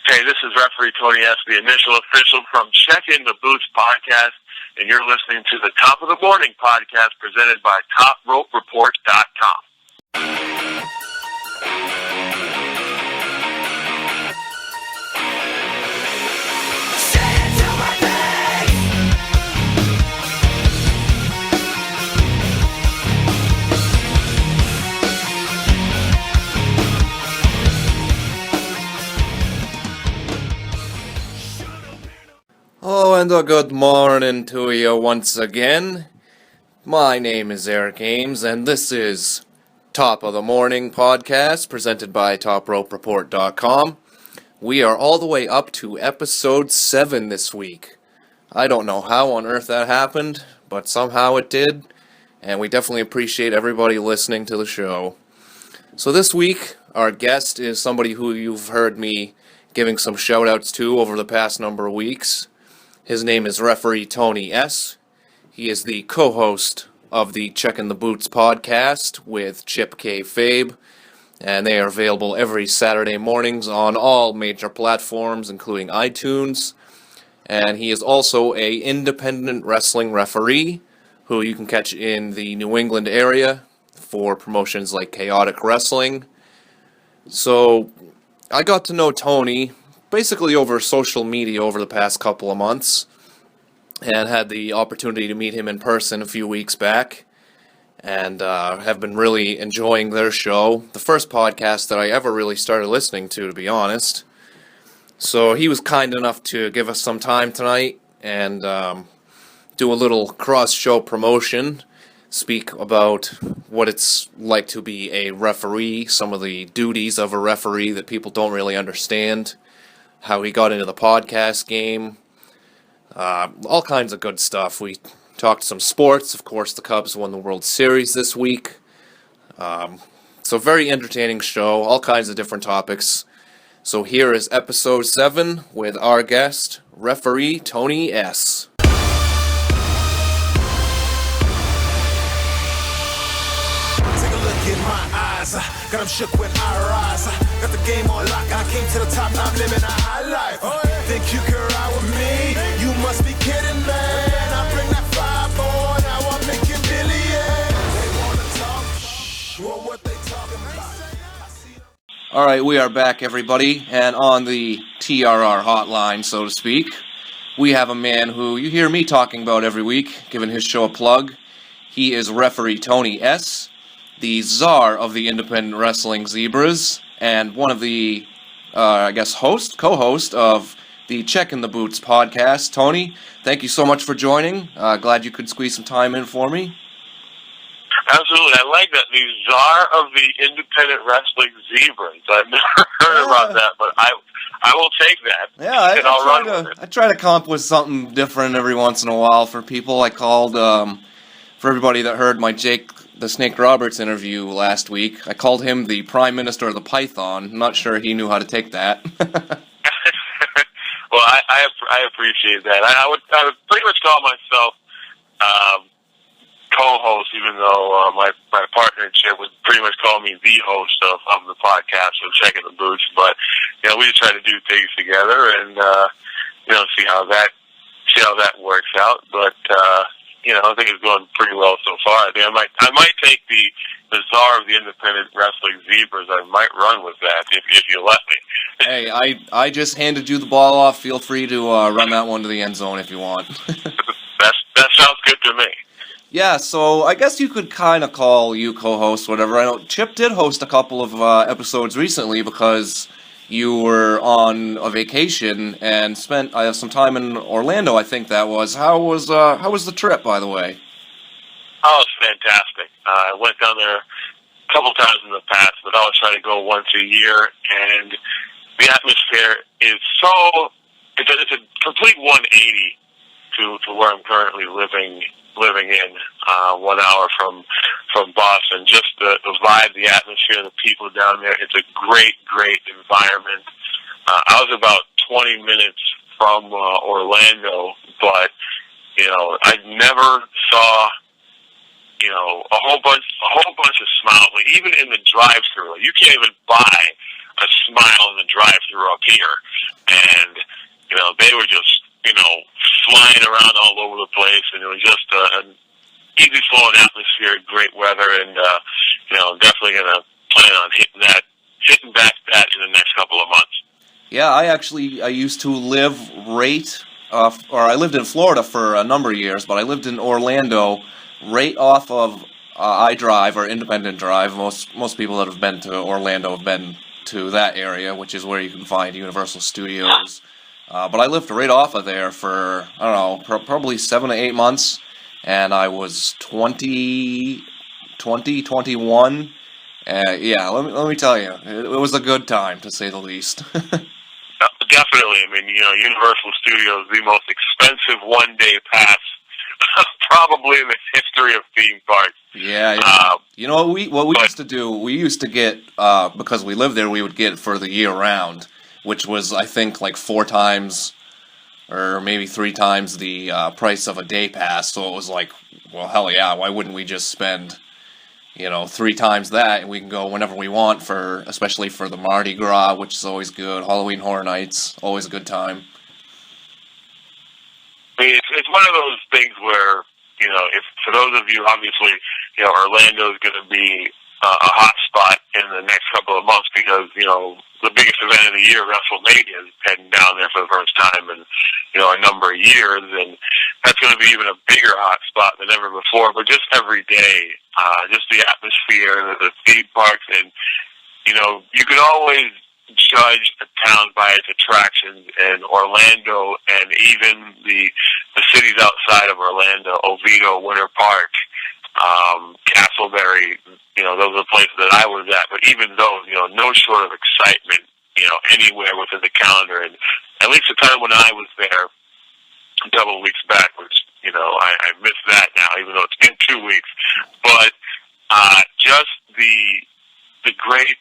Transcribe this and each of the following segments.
Hey, this is referee Tony S., the initial official from Checkin The Boots Podcast, and you're listening to the Top of the Morning Podcast presented by TopRopeReport.com. Hello and a good morning to you once again. My name is Eric Ames and this is Top of the Morning Podcast presented by TopRopeReport.com. We are all the way up to episode 7 this week. I don't know how on earth that happened, but somehow it did, and we definitely appreciate everybody listening to the show. So this week, our guest is somebody who you've heard me giving some shout-outs to over the past number of weeks. His name is referee Tony S. He is the co-host of the Checkin The Boots Podcast with Chip K. Fabe, and they are available every Saturday mornings on all major platforms, including iTunes. And he is also an independent wrestling referee who you can catch in the New England area for promotions like Chaotic Wrestling. So I got to know Tony basically over social media over the past couple of months, and had the opportunity to meet him in person a few weeks back, and have been really enjoying their show. The first podcast that I ever really started listening to be honest. So he was kind enough to give us some time tonight and do a little cross-show promotion, speak about what it's like to be a referee, some of the duties of a referee that people don't really understand, how he got into the podcast game, all kinds of good stuff. We talked some sports. Of course, the Cubs won the World Series this week. So very entertaining show, all kinds of different topics. So here is episode 7 with our guest, referee Tony S. Take a look in my eyes, got them shook when I rise. Got the game on lock, I came to the top, now I'm living a high life. Think you can ride with me? You must be kidding, man. I bring that fire, boy, now I'm making billions. They wanna talk, well, what they talking about? Alright, we are back, everybody, and on the TRR hotline, so to speak, we have a man who you hear me talking about every week, giving his show a plug. He is referee Tony S., the czar of the independent wrestling zebras, and one of the, co-host of the Checkin The Boots podcast. Tony, thank you so much for joining. Glad you could squeeze some time in for me. Absolutely. I like that. The czar of the independent wrestling zebras. I've never heard about that, but I will take that. Yeah, I try to come up with something different every once in a while for people. I called, for everybody that heard my Jake the Snake Roberts interview last week, I called him the Prime Minister of the Python. I'm not sure he knew how to take that. Well, I appreciate that. I would pretty much call myself co-host, even though my partner Chip would pretty much call me the host of the podcast of Checkin The Boots. But we just try to do things together and see how that works out. But I think it's going pretty well so far. I think I might take the czar of the independent wrestling zebras. I might run with that if you let me. Hey, I just handed you the ball off. Feel free to run that one to the end zone if you want. That sounds good to me. Yeah, so I guess you could kind of call you co-host, whatever. I know Chip did host a couple of episodes recently because you were on a vacation and spent some time in Orlando, I think that was. How was the trip, by the way? Oh, it's fantastic. I went down there a couple times in the past, but I always try to go once a year, and the atmosphere is it's a complete 180 to where I'm currently living in 1 hour from Boston. Just the vibe, the atmosphere, the people down there. It's a great environment. I was about 20 minutes from Orlando, but I never saw a whole bunch of smiles. Like even in the drive-thru, you can't even buy a smile in the drive-thru up here. And, they were just, flying around all over the place, and it was just an easy-flowing atmosphere, great weather, and, definitely going to plan on hitting back that in the next couple of months. Yeah, I used to live I lived in Florida for a number of years, but I lived in Orlando right off of I-Drive or Independent Drive. Most people that have been to Orlando have been to that area, which is where you can find Universal Studios. But I lived right off of there for, I don't know, probably 7 to 8 months, and I was 21. Yeah, let me tell you, it was a good time, to say the least. Definitely. I mean, Universal Studios, the most expensive one-day pass probably in the history of theme parks. Yeah. What we used to do, we used to get, because we lived there, we would get for the year-round, which was, I think, like 4 times or maybe 3 times the price of a day pass. So it was like, well, hell yeah, why wouldn't we just spend 3 times that, and we can go whenever we want, especially for the Mardi Gras, which is always good. Halloween Horror Nights, always a good time. I mean, it's one of those things where, if for those of you, obviously, Orlando is going to be a hot spot in the next couple of months because, the biggest event of the year, WrestleMania, is heading down there for the first time in, a number of years, and that's going to be even a bigger hot spot than ever before. But just every day, just the atmosphere, the theme parks, and, you can always judge a town by its attractions, and Orlando and even the cities outside of Orlando, Oviedo, Winter Park, Castleberry, those are the places that I was at, but even those, no short of excitement, anywhere within the calendar, and at least the time when I was there a couple of weeks back, which, I missed that now, even though it's been 2 weeks, but, just the great,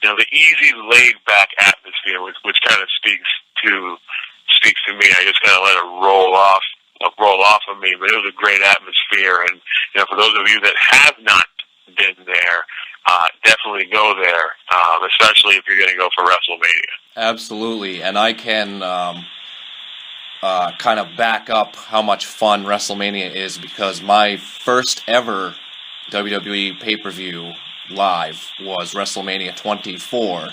the easy, laid-back atmosphere, which kind of speaks to me. I just kind of let it roll off of me, but it was a great atmosphere, and, for those of you that have not been there, definitely go there, especially if you're going to go for WrestleMania. Absolutely, and I can kind of back up how much fun WrestleMania is, because my first ever WWE pay-per-view live was WrestleMania 24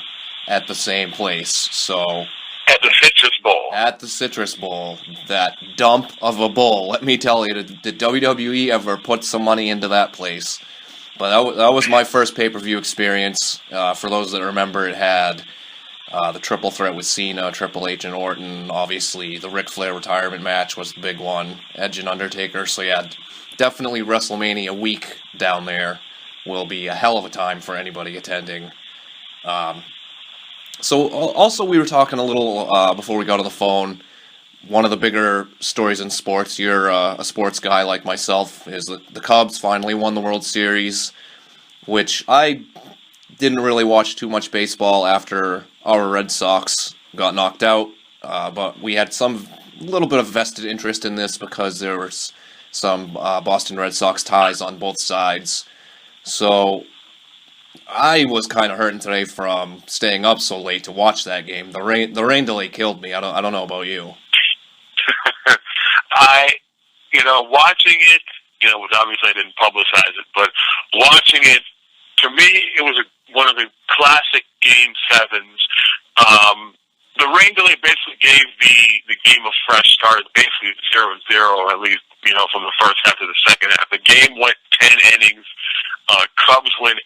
at the same place. So at the Citrus Bowl. At the Citrus Bowl, that dump of a bowl. Let me tell you, did WWE ever put some money into that place? But that was my first pay-per-view experience. For those that remember, it had the triple threat with Cena, Triple H, and Orton. Obviously, the Ric Flair retirement match was the big one. Edge and Undertaker. So yeah, definitely WrestleMania week down there will be a hell of a time for anybody attending. So also we were talking a little before we got on the phone. One of the bigger stories in sports, you're a sports guy like myself, is the Cubs finally won the World Series, which I didn't really watch too much baseball after our Red Sox got knocked out, but we had some little bit of vested interest in this because there was some Boston Red Sox ties on both sides. So I was kind of hurting today from staying up so late to watch that game. The rain delay killed me. I don't know about you. Watching it, obviously I didn't publicize it, but watching it, to me, it was one of the classic Game 7s. The rain delay basically gave the game a fresh start, basically 0-0, at least, from the first half to the second half. The game went 10 innings. Cubs win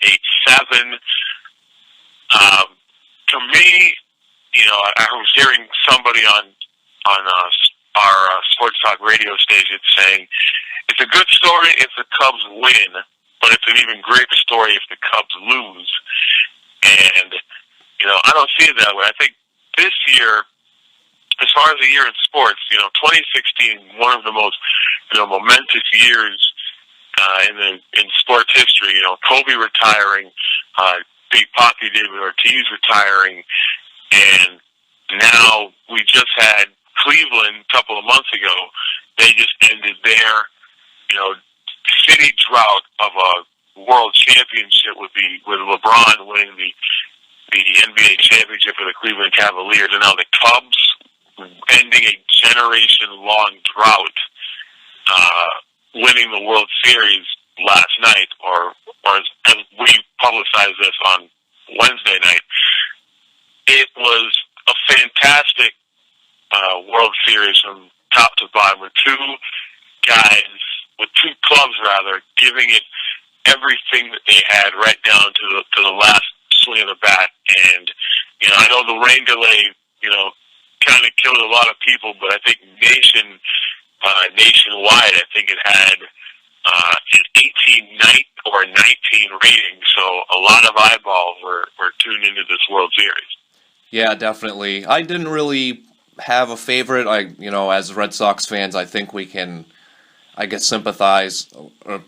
8-7. To me, I was hearing somebody on our sports talk radio station saying it's a good story if the Cubs win, but it's an even greater story if the Cubs lose. And I don't see it that way. I think this year, as far as the year in sports, 2016, one of the most momentous years in sports history. Kobe retiring, Big Papi David Ortiz retiring, and now we just had Cleveland a couple of months ago. They just ended their city drought of a world championship with LeBron winning the the NBA championship for the Cleveland Cavaliers, and now the Cubs ending a generation-long drought, winning the World Series last night, or as we publicized this on Wednesday night. It was a fantastic World Series from top to bottom, with two clubs giving it everything that they had, right down to the last swing of the bat. And I know the rain delay kind of killed a lot of people, but I think nationwide, I think it had an 18 or 19 rating, so a lot of eyeballs were tuned into this World Series. Yeah, definitely. I didn't really have a favorite. As Red Sox fans, I think we can, sympathize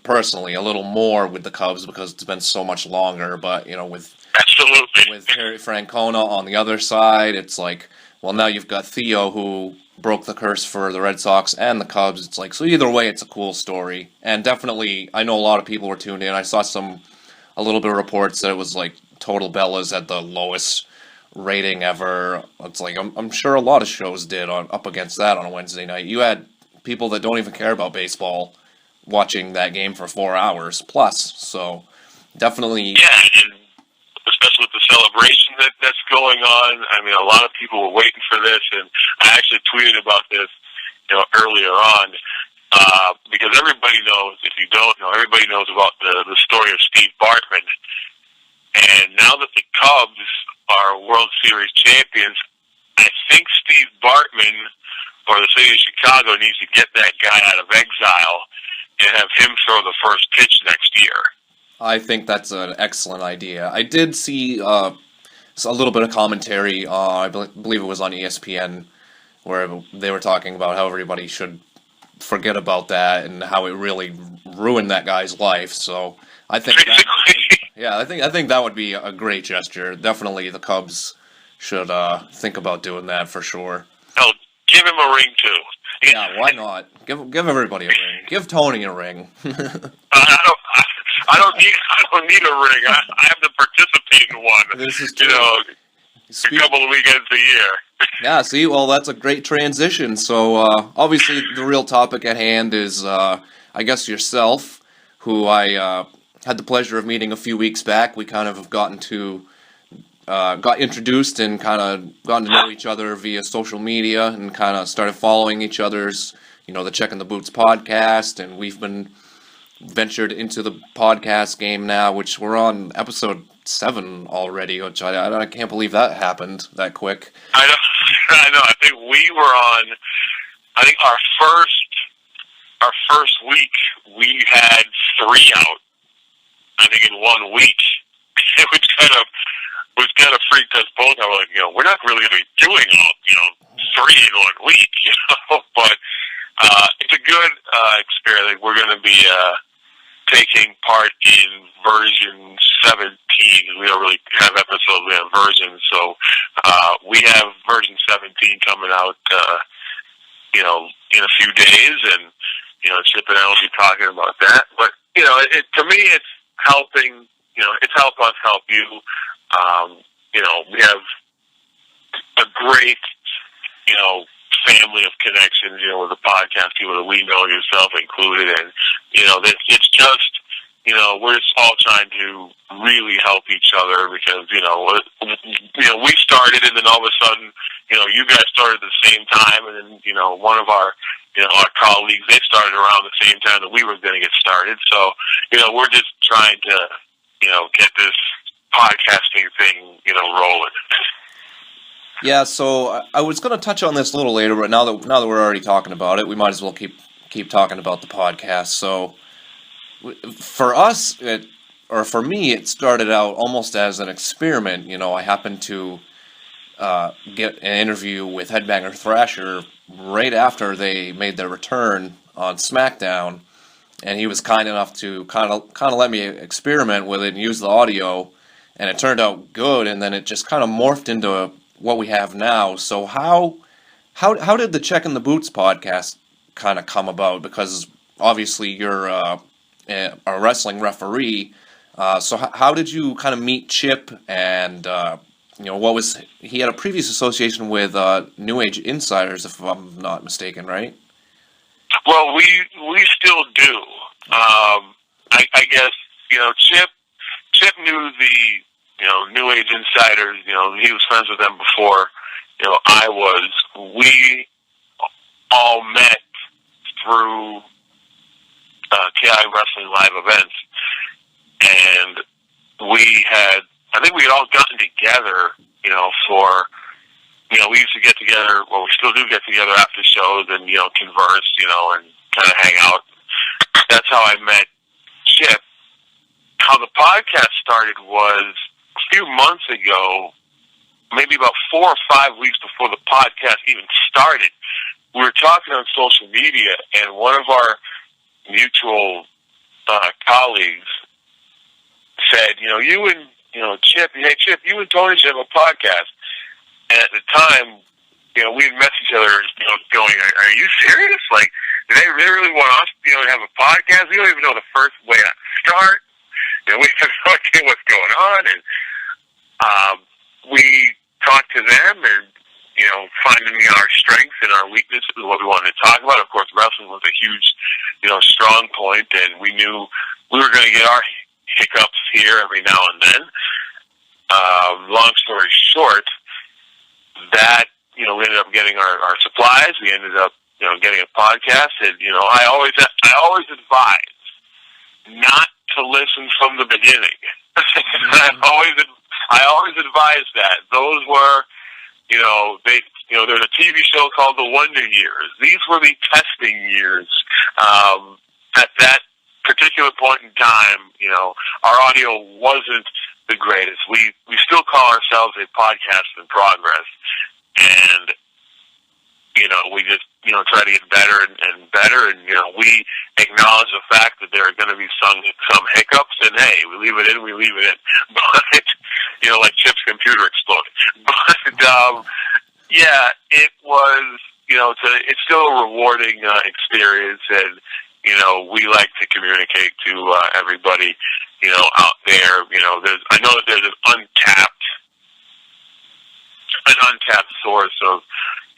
personally a little more with the Cubs because it's been so much longer. But absolutely, with Terry Francona on the other side, it's like, well, now you've got Theo, who broke the curse for the Red Sox and the Cubs. It's like, so either way, it's a cool story. And definitely, I know a lot of people were tuned in. I saw a little bit of reports that it was like Total Bellas at the lowest rating ever. It's like, I'm sure a lot of shows did up against that on a Wednesday night. You had people that don't even care about baseball watching that game for 4 hours plus. So definitely, yeah, and especially with the celebration that's going on. I mean, a lot of people were waiting for this, and I actually tweeted about this, earlier on, because everybody knows. If you don't know, everybody knows about the story of Steve Bartman. And now that the Cubs are World Series champions, I think Steve Bartman or the city of Chicago needs to get that guy out of exile and have him throw the first pitch next year. I think that's an excellent idea. I did see a little bit of commentary, I believe it was on ESPN, where they were talking about how everybody should forget about that and how it really ruined that guy's life. So I think I think that would be a great gesture. Definitely the Cubs should think about doing that for sure. Oh, give him a ring too. Yeah, why not? Give everybody a ring. Give Tony a ring. I don't need a ring. I have to participate in one. This is true. A couple of weekends a year. Yeah, see, well, that's a great transition. So, obviously, the real topic at hand is, yourself, who I had the pleasure of meeting a few weeks back. We kind of have got introduced and kind of gotten to know each other via social media and kind of started following each other's, the Checkin The Boots podcast, and we've been ventured into the podcast game now, which we're on episode 7 already, which I can't believe that happened that quick. I know. I think we were on. I think our first week we had 3 out. I think in 1 week, it was kind of freaked us both out. We're like, we're not really going to be doing all 3 in 1 week, But it's a good experience. We're going to be taking part in version 17. We don't really have episodes, we have versions. So we have version 17 coming out, in a few days, and Chip and I will be talking about that. But to me, it's helping. It's help us help you. We have a great, family of connections, with the podcast, people that we know, yourself included, and it's just, we're just all trying to really help each other because we started, and then all of a sudden, you guys started at the same time, and then one of our our colleagues, they started around the same time that we were going to get started. So we're just trying to get this podcasting thing rolling. Yeah, so I was going to touch on this a little later, but now that we're already talking about it, we might as well keep talking about the podcast. So for us, for me, it started out almost as an experiment. I happened to get an interview with Headbanger Thrasher right after they made their return on SmackDown, and he was kind enough to kind of let me experiment with it and use the audio, and it turned out good, and then it just kind of morphed into what we have now. So how did the Checkin The Boots podcast kind of come about? Because obviously you're a wrestling referee. So how did you kind of meet Chip and he had a previous association with New Age Insiders, if I'm not mistaken, right? Well, we still do. I guess, Chip knew the, New Age Insiders, he was friends with them before, I was. We all met through TI Wrestling Live events, and I think we had all gotten together, for, we used to get together, well, we still do get together after shows and, converse, and kind of hang out. That's how I met Chip. How the podcast started was a few months ago, maybe about 4 or 5 weeks before the podcast even started. We were talking on social media, and one of our mutual colleagues said, you and, Chip, hey, Chip, you and Tony should have a podcast. And at the time, we had met each other, going, are you serious? Like, do they really want us, to have a podcast? We don't even know the first way to start. We have no idea what's going on. And we talked to them and, finding our strengths and our weaknesses and what we wanted to talk about. Of course, wrestling was a huge, strong point, and we knew we were going to get our hiccups here every now and then. Long story short, that, we ended up getting our supplies. We ended up, getting a podcast, and, I always advise not to listen from the beginning. I always advise that. Those were, there's a TV show called The Wonder Years. These were the testing years. At that particular point in time, our audio wasn't the greatest. We still call ourselves a podcast in progress, and we just try to get better and better, and we acknowledge the fact that there are going to be some hiccups, and hey, we leave it in, but like Chip's computer exploded. But yeah, it was it's still a rewarding experience, and we like to communicate to everybody out there. I know that there's an untapped source of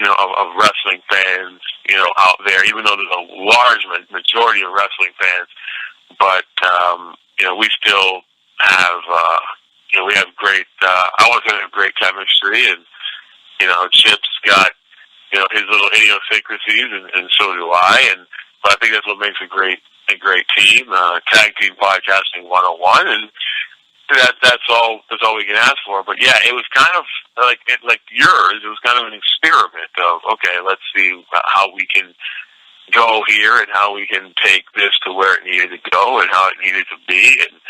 of wrestling fans out there, even though there's a large majority of wrestling fans, but we still have we have great I want to say great chemistry, and Chip's got his little idiosyncrasies, and so do I, but I think that's what makes a great team, tag team podcasting 101, and that's all we can ask for. But yeah, it was kind of like yours. It was kind of an experiment of, okay, let's see how we can go here and how we can take this to where it needed to go and how it needed to be. And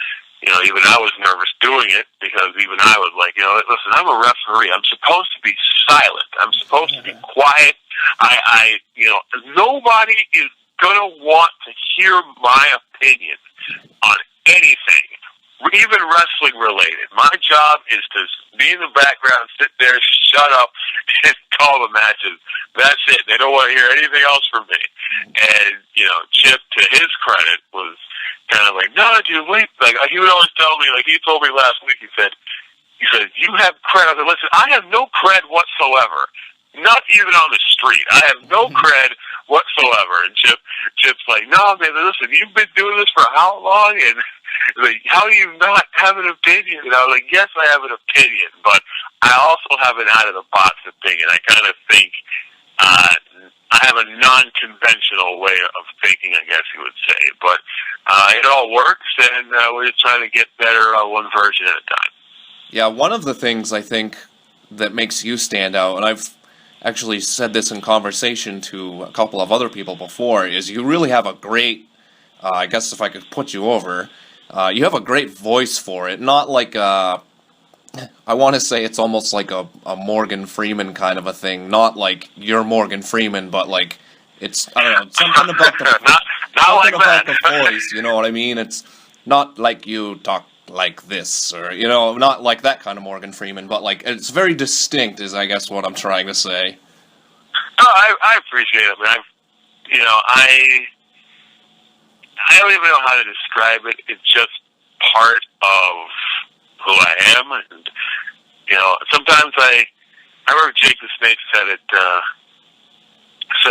even I was nervous doing it, because even I was like, listen, I'm a referee. I'm supposed to be silent. I'm supposed to be quiet. Nobody is gonna want to hear my opinion on anything, even wrestling related. My job is to be in the background, sit there, shut up, and call the matches. That's it. They don't want to hear anything else from me. And Chip, to his credit, was kind of like, no, dude, wait. Like, he would always tell me, like, he told me last week, he said, you have cred. I said, listen, I have no cred whatsoever. Not even on the street. I have no cred whatsoever. And Chip's like, no, man, listen, you've been doing this for how long? And like, how do you not have an opinion? And I was like, yes, I have an opinion, but I also have an out-of-the-box opinion. I kind of think I have a non-conventional way of thinking, I guess you would say. But it all works, and we're just trying to get better one version at a time. Yeah, one of the things I think that makes you stand out, and I've actually said this in conversation to a couple of other people before, is you really have a great, I guess if I could put you over, you have a great voice for it. Not like I want to say it's almost like a Morgan Freeman kind of a thing. Not like you're Morgan Freeman, but like it's, I don't know, something about the something about the voice. You know what I mean? It's not like you talk like this, or not like that kind of Morgan Freeman, but like it's very distinct, is I guess what I'm trying to say. Oh, I appreciate it, man. I don't even know how to describe it. It's just part of who I am, and sometimes I remember Jake the Snake said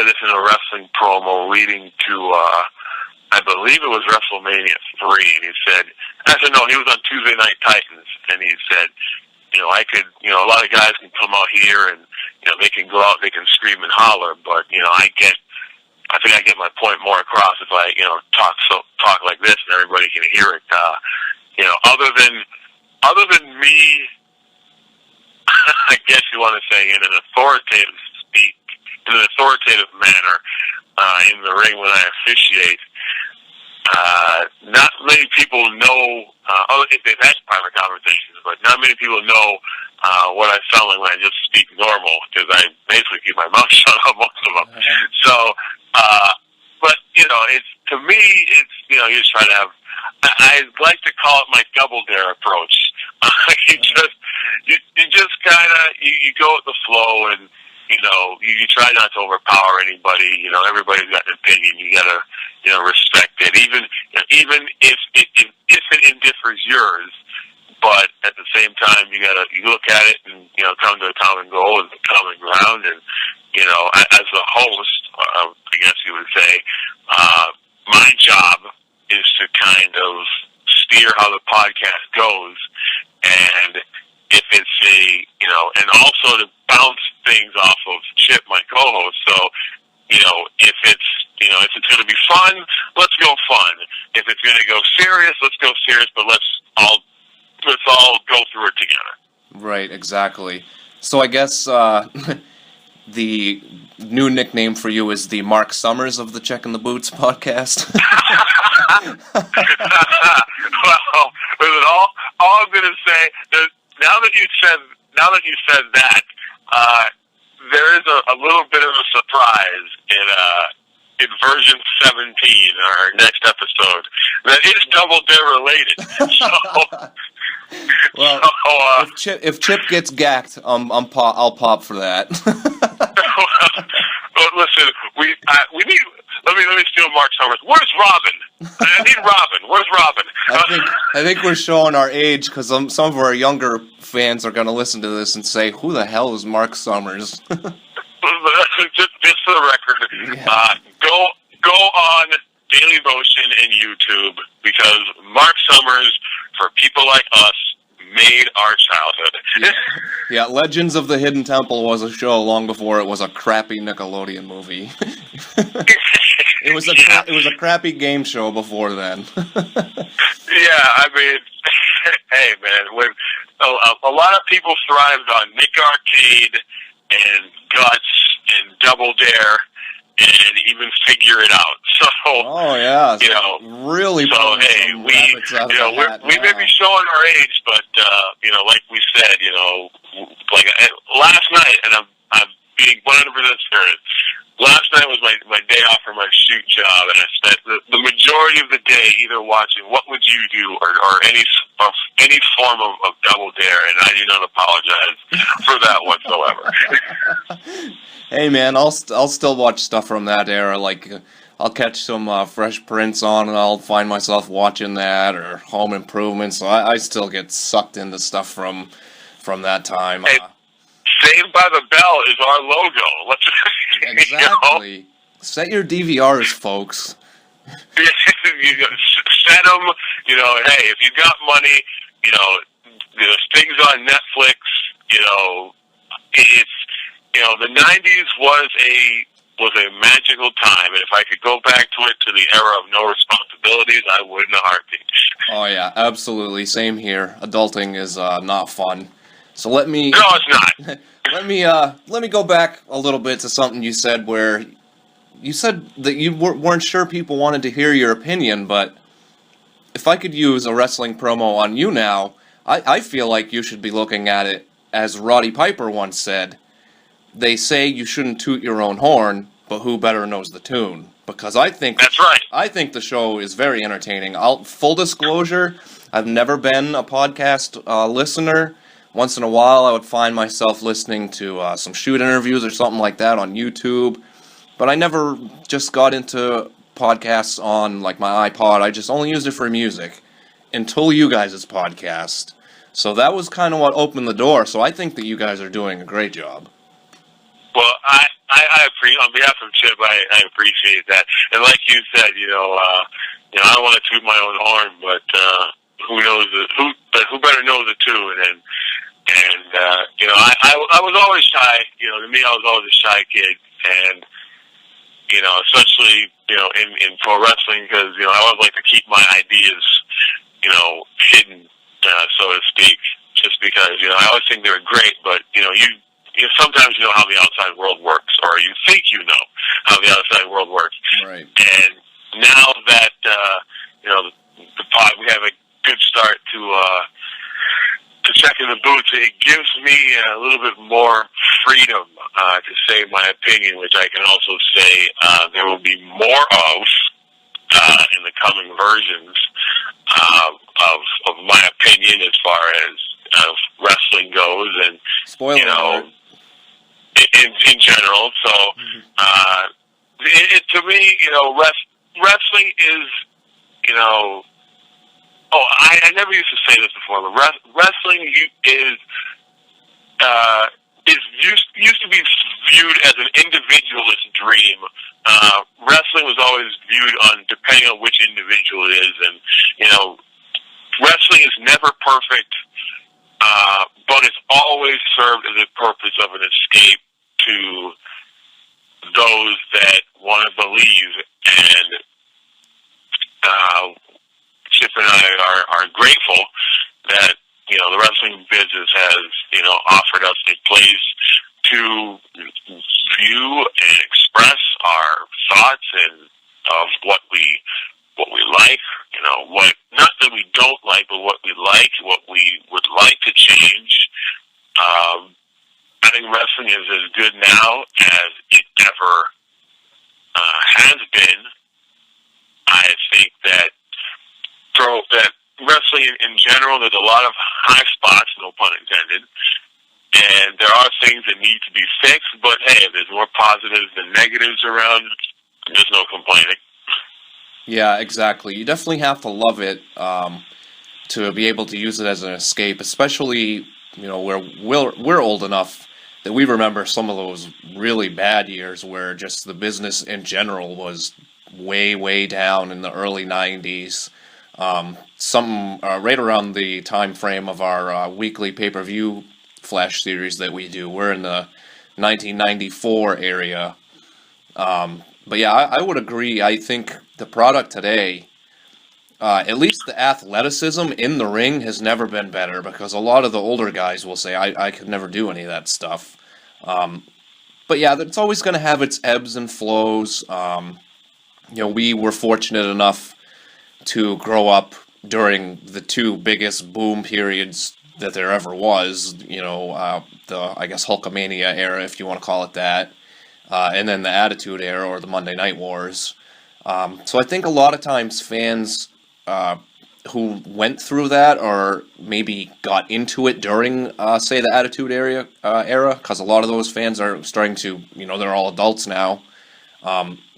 this in a wrestling promo leading to, I believe it was WrestleMania 3, and he said, no, he was on Tuesday Night Titans, and he said, I could, a lot of guys can come out here and, they can go out, they can scream and holler, but, I think I get my point more across if I, talk like this and everybody can hear it. Other than me, I guess you want to say in an authoritative manner, in the ring when I officiate, not many people know, they've had private conversations, but not many people know what I sound like when I just speak normal, because I basically keep my mouth shut on most of them. So, but, it's, to me, it's, you just try to have, I like to call it my double dare approach. You just kind of, you go with the flow, and, you try not to overpower anybody. Everybody's got an opinion. You gotta, respect it. Even if it indifers yours, but at the same time, you look at it and, come to a common goal and common ground. And, as a host, I guess you would say, my job is to kind of steer how the podcast goes. And if it's and also to bounce things off of Chip, my co-host. So, if it's going to be fun, let's go fun. If it's going to go serious, let's go serious. But let's all go through it together. Right, exactly. So I guess the new nickname for you is the Marc Summers of the Checkin The Boots podcast. Well, listen, all I'm going to say is now that you said that, there is a little bit of a surprise in version 17, our next episode, that is Double Dare related. So, well, if Chip gets gacked, I'll pop for that. Well, listen, we need. Let me steal Marc Summers. Where's Robin? I need Robin. Where's Robin? I think we're showing our age, because some of our younger fans are going to listen to this and say, "Who the hell is Marc Summers?" just for the record, yeah. Go on Daily Motion and YouTube, because Marc Summers, for people like us, made our childhood. Yeah, Legends of the Hidden Temple was a show long before it was a crappy Nickelodeon movie. It was a crappy game show before then. Yeah, I mean, hey man, when a lot of people thrived on Nick Arcade and Guts and Double Dare and even Figure It Out. So, oh yeah, really. So hey, we may be showing our age, but like we said, like last night, and I'm being 100% serious. Last night was my day off from my shoot job, and I spent the majority of the day either watching What Would You Do or any form of Double Dare, and I do not apologize for that whatsoever. Hey man, I'll still watch stuff from that era. Like I'll catch some Fresh Prince on, and I'll find myself watching that, or Home Improvement. So I still get sucked into stuff from that time. Hey, Saved by the Bell is our logo. Exactly. Set your DVRs, folks. Set them. Hey, if you got money, there's things on Netflix. It's the '90s was a magical time, and if I could go back to it, to the era of no responsibilities, I would in a heartbeat. Oh yeah, absolutely. Same here. Adulting is not fun. So let me. No, it's not. Let me go back a little bit to something you said, where you said that you weren't sure people wanted to hear your opinion, but if I could use a wrestling promo on you now, I feel like you should be looking at it as Roddy Piper once said. They say you shouldn't toot your own horn, but who better knows the tune? Because I think that's right. I think the show is very entertaining. Full disclosure, I've never been a podcast listener. Once in a while, I would find myself listening to some shoot interviews or something like that on YouTube. But I never just got into podcasts on like my iPod. I just only used it for music until you guys' podcast. So that was kind of what opened the door. So I think that you guys are doing a great job. Well, I appreciate, on behalf of Chip, I appreciate that. And like you said, I don't want to toot my own horn, but who knows who better knows it too? And I was always shy. To me, I was always a shy kid, and especially in pro wrestling, because I always like to keep my ideas hidden, so to speak, just because I always think they were great, but sometimes you know how the outside world works, or you think you know how the outside world works. Right. And now that the pod, we have a good start to Checkin The Boots. It gives me a little bit more freedom to say my opinion, which I can also say there will be more of in the coming versions of my opinion as far as wrestling goes, and spoiler alert. In general. So to me, wrestling is I never used to say this before, but wrestling used to be viewed as an individualist dream. Wrestling was always viewed on depending on which individual it is, and wrestling is never perfect, but it's always served as a purpose of an escape to those that want to believe. And Chip and I are grateful that the wrestling business has offered us a place to view and express our thoughts and of what we like, what not that we don't like, but what we like, what we would like to change. I think wrestling is as good now as it ever has been. I think that wrestling in general, there's a lot of high spots, no pun intended, and there are things that need to be fixed, but hey, if there's more positives than negatives around, there's no complaining. Yeah, exactly. You definitely have to love it to be able to use it as an escape, especially, where we're old enough that we remember some of those really bad years where just the business in general was way, way down in the early 90s. Right around the time frame of our weekly pay-per-view flash series that we do. We're in the 1994 area. But yeah, I would agree. I think the product today, at least the athleticism in the ring, has never been better, because a lot of the older guys will say, I could never do any of that stuff. But yeah, it's always going to have its ebbs and flows. We were fortunate enough to grow up during the two biggest boom periods that there ever was, the, I guess, Hulkamania era, if you want to call it that, and then the Attitude Era, or the Monday Night Wars. So I think a lot of times fans who went through that, or maybe got into it during, say, the Attitude era, because a lot of those fans are starting to, they're all adults now,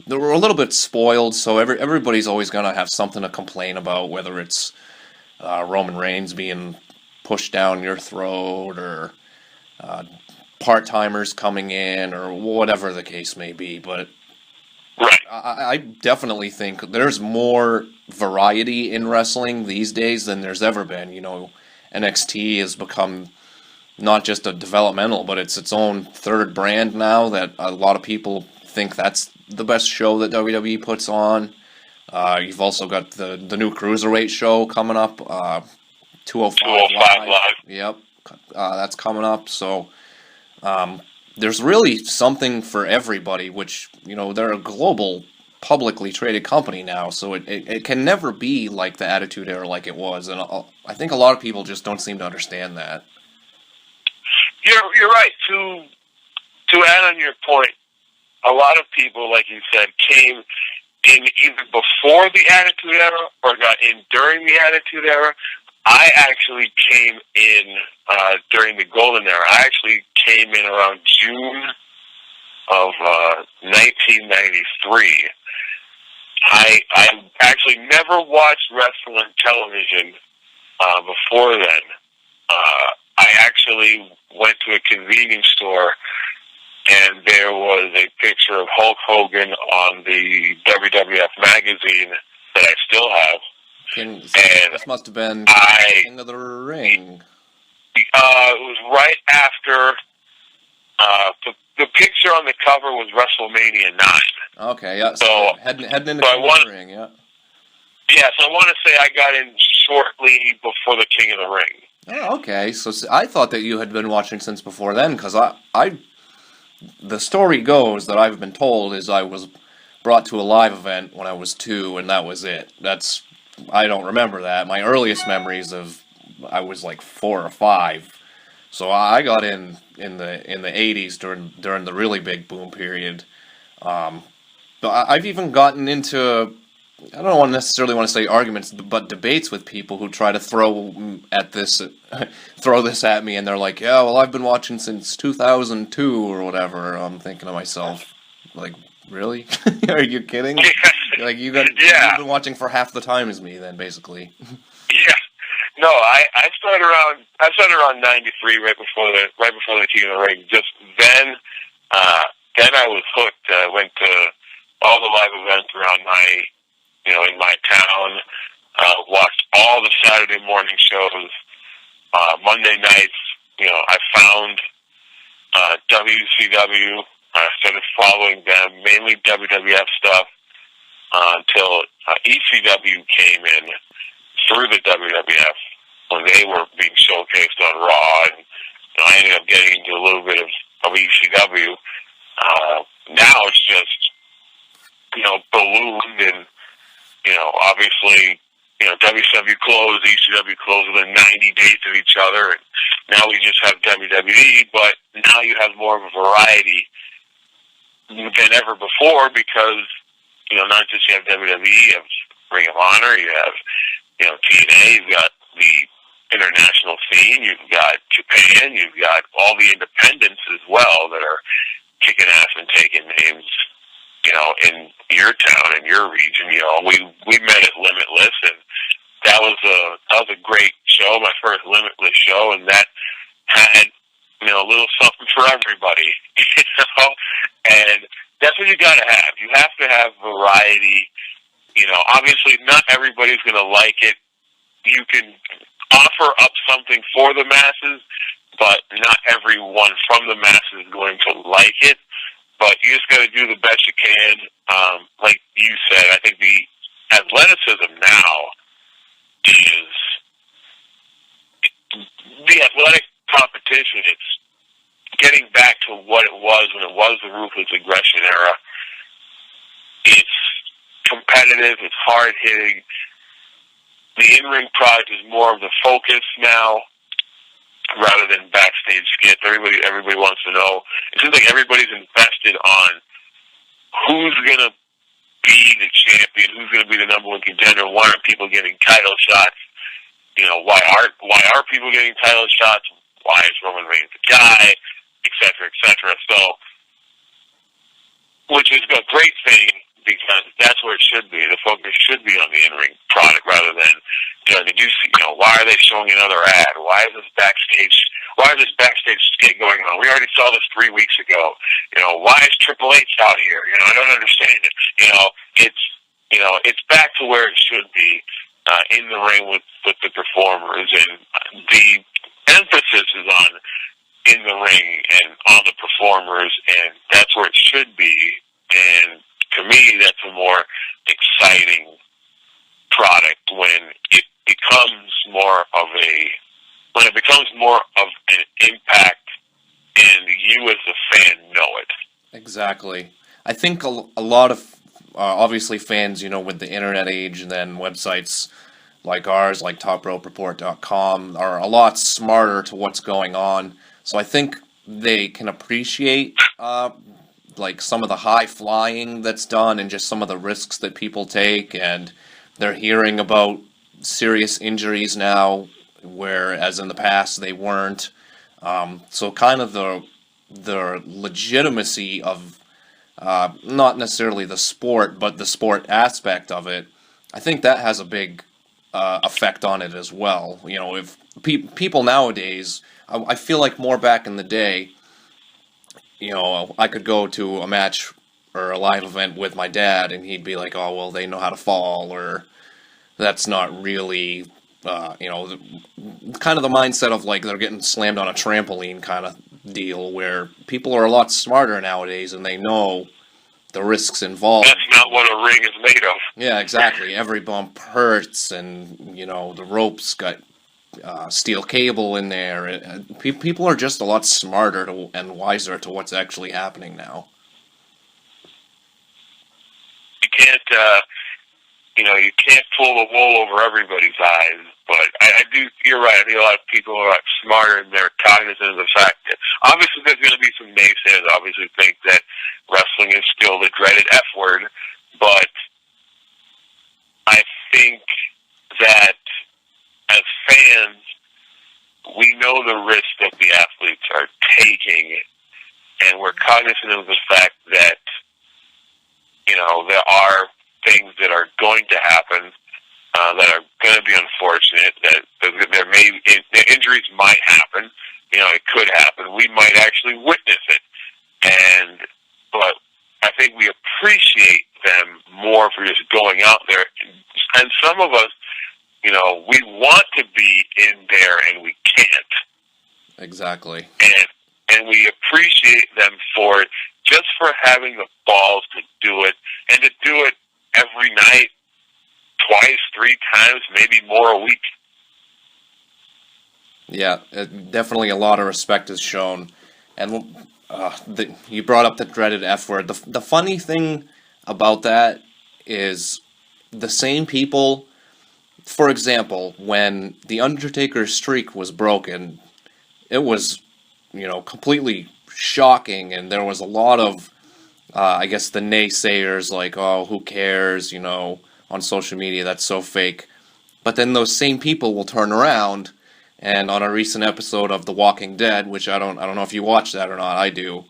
they were a little bit spoiled, so everybody's always going to have something to complain about, whether it's Roman Reigns being pushed down your throat, or part-timers coming in, or whatever the case may be. But I definitely think there's more variety in wrestling these days than there's ever been. NXT has become not just a developmental, but it's its own third brand now, that a lot of people think that's the best show that WWE puts on. You've also got the new Cruiserweight show coming up, 205 Live. Yep, that's coming up. So there's really something for everybody, which, they're a global publicly traded company now, so it can never be like the Attitude Era like it was, and I think a lot of people just don't seem to understand that. You're right. To add on your point, a lot of people, like you said, came in either before the Attitude Era or got in during the Attitude Era. I actually came in during the Golden Era. I actually came in around June of 1993. I actually never watched wrestling on television before then. I actually went to a convenience store, and there was a picture of Hulk Hogan on the WWF magazine that I still have. This must have been King of the Ring. It was right after the picture on the cover was WrestleMania 9. Okay, yeah. So heading into King of the Ring, yeah. Yeah, so I want to say I got in shortly before the King of the Ring. Oh, okay. So I thought that you had been watching since before then, because the story goes that I've been told is I was brought to a live event when I was 2, and that was it. I don't remember that. My earliest memories of I was like 4 or 5. So I got in the 80s during the really big boom period. But I've even gotten into, I don't necessarily want to say arguments, but debates with people who try to throw this at me, and they're like, yeah, well, I've been watching since 2002 or whatever. I'm thinking to myself, like, really? Are you kidding? Like you've been watching for half the time as me, then basically. Yeah. No, I started around 93, right before the King of the Ring. Just then I was hooked. I went to all the live events around in my town. Watched all the Saturday morning shows. Monday nights, I found WCW. I started following them, mainly WWF stuff, until ECW came in through the WWF when they were being showcased on Raw, and I ended up getting into a little bit of ECW. Now it's just ballooned, and obviously WCW closed, ECW closed within 90 days of each other, and now we just have WWE, but now you have more of a variety than ever before because not just you have WWE, you have Ring of Honor, you have TNA, you've got the international scene, you've got Japan, you've got all the independents as well that are kicking ass and taking names, in your town, in your region. We met at Limitless, and that was a great show, my first Limitless show, and that had a little something for everybody, and that's what you gotta have. You have to have variety. Obviously not everybody's gonna like it. You can offer up something for the masses, but not everyone from the masses is going to like it. But you just got to do the best you can. Like you said, I think the athleticism now is the athletic competition. It's getting back to what it was when it was the Ruthless Aggression era. It's competitive. It's hard hitting. The in-ring product is more of the focus now, rather than backstage skits. Everybody wants to know. It seems like everybody's invested on who's gonna be the champion, who's gonna be the number one contender. Why aren't people getting title shots? Why are people getting title shots? Why is Roman Reigns the guy? Et cetera, So, which is a great thing because that's where it should be. The focus should be on the in-ring product rather than, did you see, why are they showing another ad? Why is this backstage skit going on? We already saw this 3 weeks ago. Why is Triple H out here? I don't understand it. It's back to where it should be, in the ring with the performers, and the emphasis is on in the ring and on the performers, and that's where it should be. And to me, that's a more exciting product when it becomes more of an impact, and you as a fan know it. Exactly. I think a lot of obviously fans, with the internet age and then websites like ours, like TopRopeReport.com, are a lot smarter to what's going on. So I think they can appreciate like some of the high flying that's done and just some of the risks that people take, and they're hearing about serious injuries now, whereas in the past they weren't. So kind of the legitimacy of not necessarily the sport, but the sport aspect of it, I think that has a big effect on it as well. You know, if people nowadays, I feel like more back in the day, you know, I could go to a match or a live event with my dad, and he'd be like, "Oh, well, they know how to fall," or "That's not really," you know, kind of the mindset of like they're getting slammed on a trampoline kind of deal, where people are a lot smarter nowadays and they know the risks involved. That's not what a ring is made of. Yeah, exactly. Every bump hurts, and you know the ropes got steel cable in there. People are just a lot smarter and wiser to what's actually happening now. You can't, you can't pull the wool over everybody's eyes. But I do. You're right. I think a lot of people are smarter and they're cognizant of the fact that obviously there's going to be some naysayers. Obviously, think that wrestling is still the dreaded F word, but I think that as fans, we know the risk that the athletes are taking, and we're cognizant of the fact that, you know, there are things that are going to happen that are going to be unfortunate, that injuries might happen. You know, it could happen. We might actually witness it. But I think we appreciate them more for just going out there. And some of us, you know, we want to be in there and we can't. Exactly. And we appreciate them for it, just for having the balls to do it, and to do it every night, twice, 3 times, maybe more a week. Yeah, definitely a lot of respect is shown. And you brought up the dreaded F word. The funny thing about that is the same people, for example, when The Undertaker's streak was broken, it was, you know, completely shocking, and there was a lot of, I guess, the naysayers, like, oh, who cares, you know, on social media, that's so fake. But then those same people will turn around, and on a recent episode of The Walking Dead, which I don't know if you watch that or not, I do,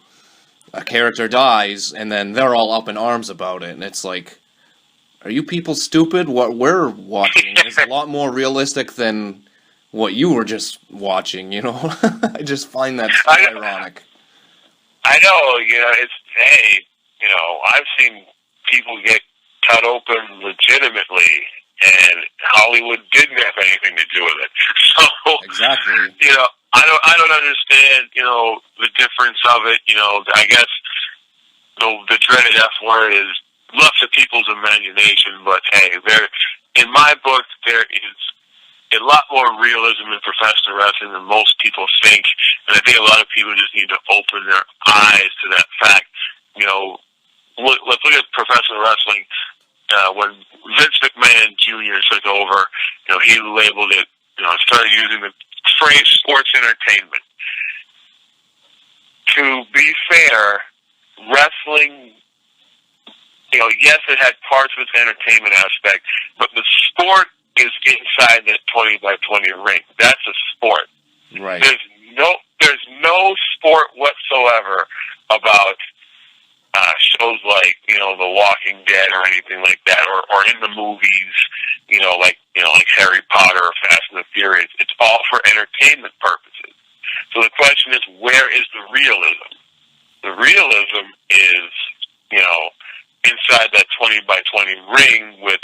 a character dies, and then they're all up in arms about it, and it's like, are you people stupid? What we're watching is a lot more realistic than what you were just watching, you know? I just find that so ironic. I know, you know, hey, you know, I've seen people get cut open legitimately, and Hollywood didn't have anything to do with it. So, exactly. You know, I don't understand, you know, the difference of it. You know, I guess the dreaded F word is left to people's imagination, but hey, in my book, there is a lot more realism in professional wrestling than most people think, and I think a lot of people just need to open their eyes to that fact. You know, let's look at professional wrestling. When Vince McMahon Jr. took over, you know, he labeled it, you know, started using the phrase sports entertainment. To be fair, wrestling, you know, yes, it had parts of its entertainment aspect, but the sport is inside the 20 by 20 ring. That's a sport. Right. There's no sport whatsoever about shows like, you know, The Walking Dead or anything like that, or in the movies, like Harry Potter or Fast and the Furious. It's all for entertainment purposes. So the question is, where is the realism? The realism is, you know, inside that 20 by 20 ring with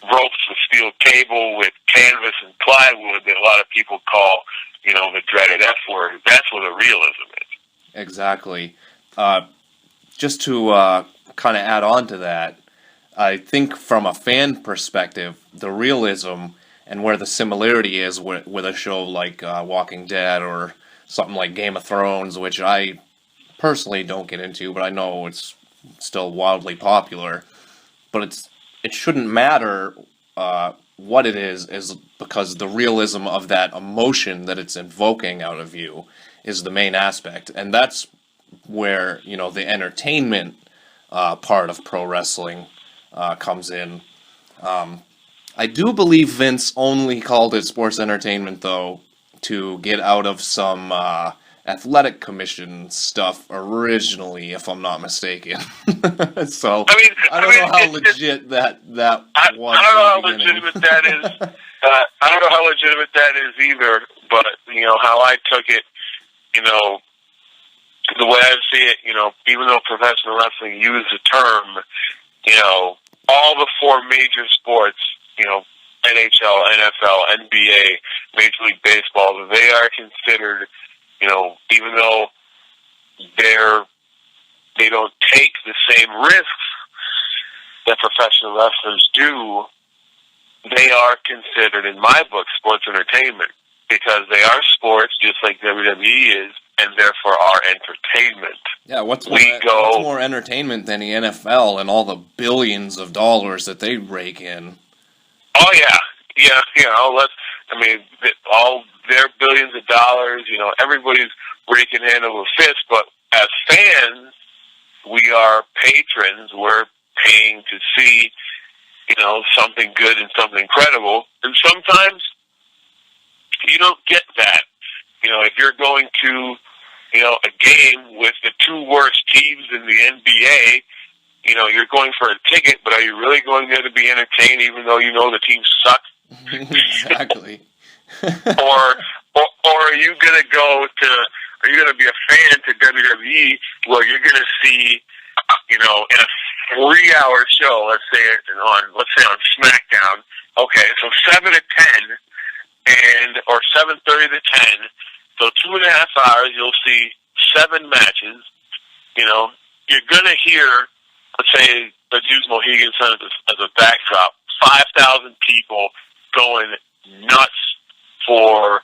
ropes with steel cable, with canvas and plywood that a lot of people call, you know, the dreaded F word. That's what the realism is. Exactly. Just to kind of add on to that, I think from a fan perspective, the realism and where the similarity is with a show like Walking Dead or something like Game of Thrones, which I personally don't get into, but I know it's still wildly popular. But it shouldn't matter what it is because the realism of that emotion that it's invoking out of you is the main aspect, and that's where, you know, the entertainment part of pro wrestling comes in. I do believe Vince only called it sports entertainment, though, to get out of some athletic commission stuff originally, if I'm not mistaken. So I don't know how legit that was. I don't know how legitimate that is. I don't know how legitimate that is either. But how I took it, the way I see it, even though professional wrestling used the term, all the four major sports, NHL, NFL, NBA, Major League Baseball, they are considered, even though they don't take the same risks that professional wrestlers do, they are considered, in my book, sports entertainment, because they are sports just like WWE is, and therefore are entertainment. Yeah, what's more entertainment than the NFL and all the billions of dollars that they rake in? Oh, yeah. All their billions of dollars, everybody's raking hand over fist, but as fans, we are patrons. We're paying to see, something good and something incredible. And sometimes you don't get that. If you're going to, a game with the two worst teams in the NBA, you're going for a ticket, but are you really going there to be entertained even though the team sucks? Exactly. or are you going to be a fan to WWE where you're going to see, in a 3-hour show, let's say on SmackDown, okay, so 7 to 10, or 7:30 to 10, so 2.5 hours, you'll see 7 matches, you're going to hear, let's say, let's use Mohegan Sun as a backdrop, 5,000 people going nuts for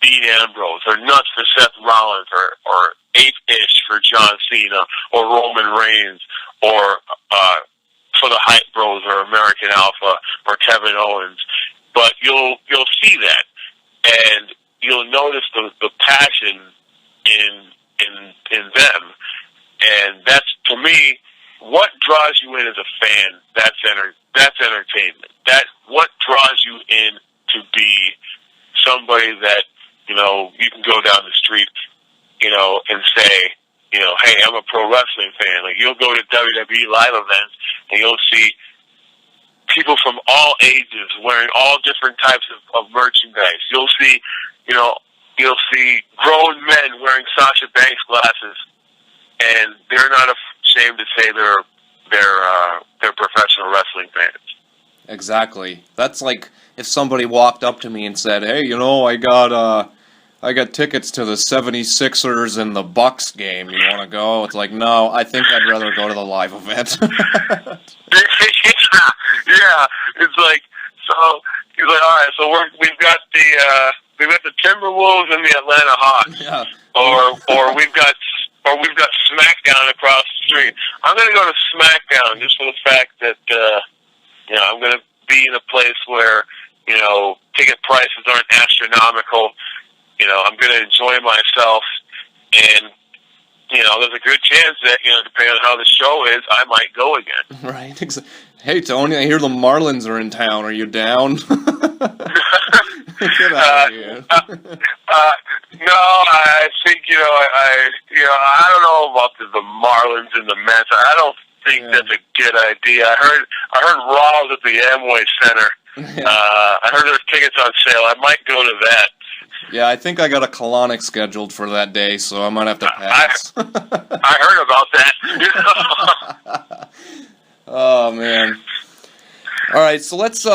Dean Ambrose, or nuts for Seth Rollins, or ape-ish for John Cena, or Roman Reigns, or for the Hype Bros, or American Alpha, or Kevin Owens. But you'll see that, and you'll notice the passion in them, and that's, to me, what draws you in as a fan. That's entertainment. What draws you in to be somebody that you can go down the street, and say, hey, I'm a pro wrestling fan. Like, you'll go to WWE live events and you'll see people from all ages wearing all different types of merchandise. You'll see grown men wearing Sasha Banks glasses, and they're not ashamed to say they're professional wrestling fans. Exactly. That's like if somebody walked up to me and said, "Hey, I got tickets to the 76ers and the Bucks game. You want to go?" It's like, no, I think I'd rather go to the live event. Yeah. It's like, so he's like, all right, so we've got the Timberwolves and the Atlanta Hawks, yeah. or we've got SmackDown across the street. I'm going to go to SmackDown just for the fact that I'm going to be in a place where ticket prices aren't astronomical. I'm going to enjoy myself, and there's a good chance that depending on how the show is, I might go again. Right. Hey Tony, I hear the Marlins are in town. Are you down? Get out of here. No, I think I don't know about the Marlins and the Mets. I don't think that's a good idea. I heard Raw's at the Amway Center. Yeah. I heard there's tickets on sale. I might go to that. Yeah, I think I got a colonic scheduled for that day, so I might have to pass. I heard about that. Oh man! All right, so let's.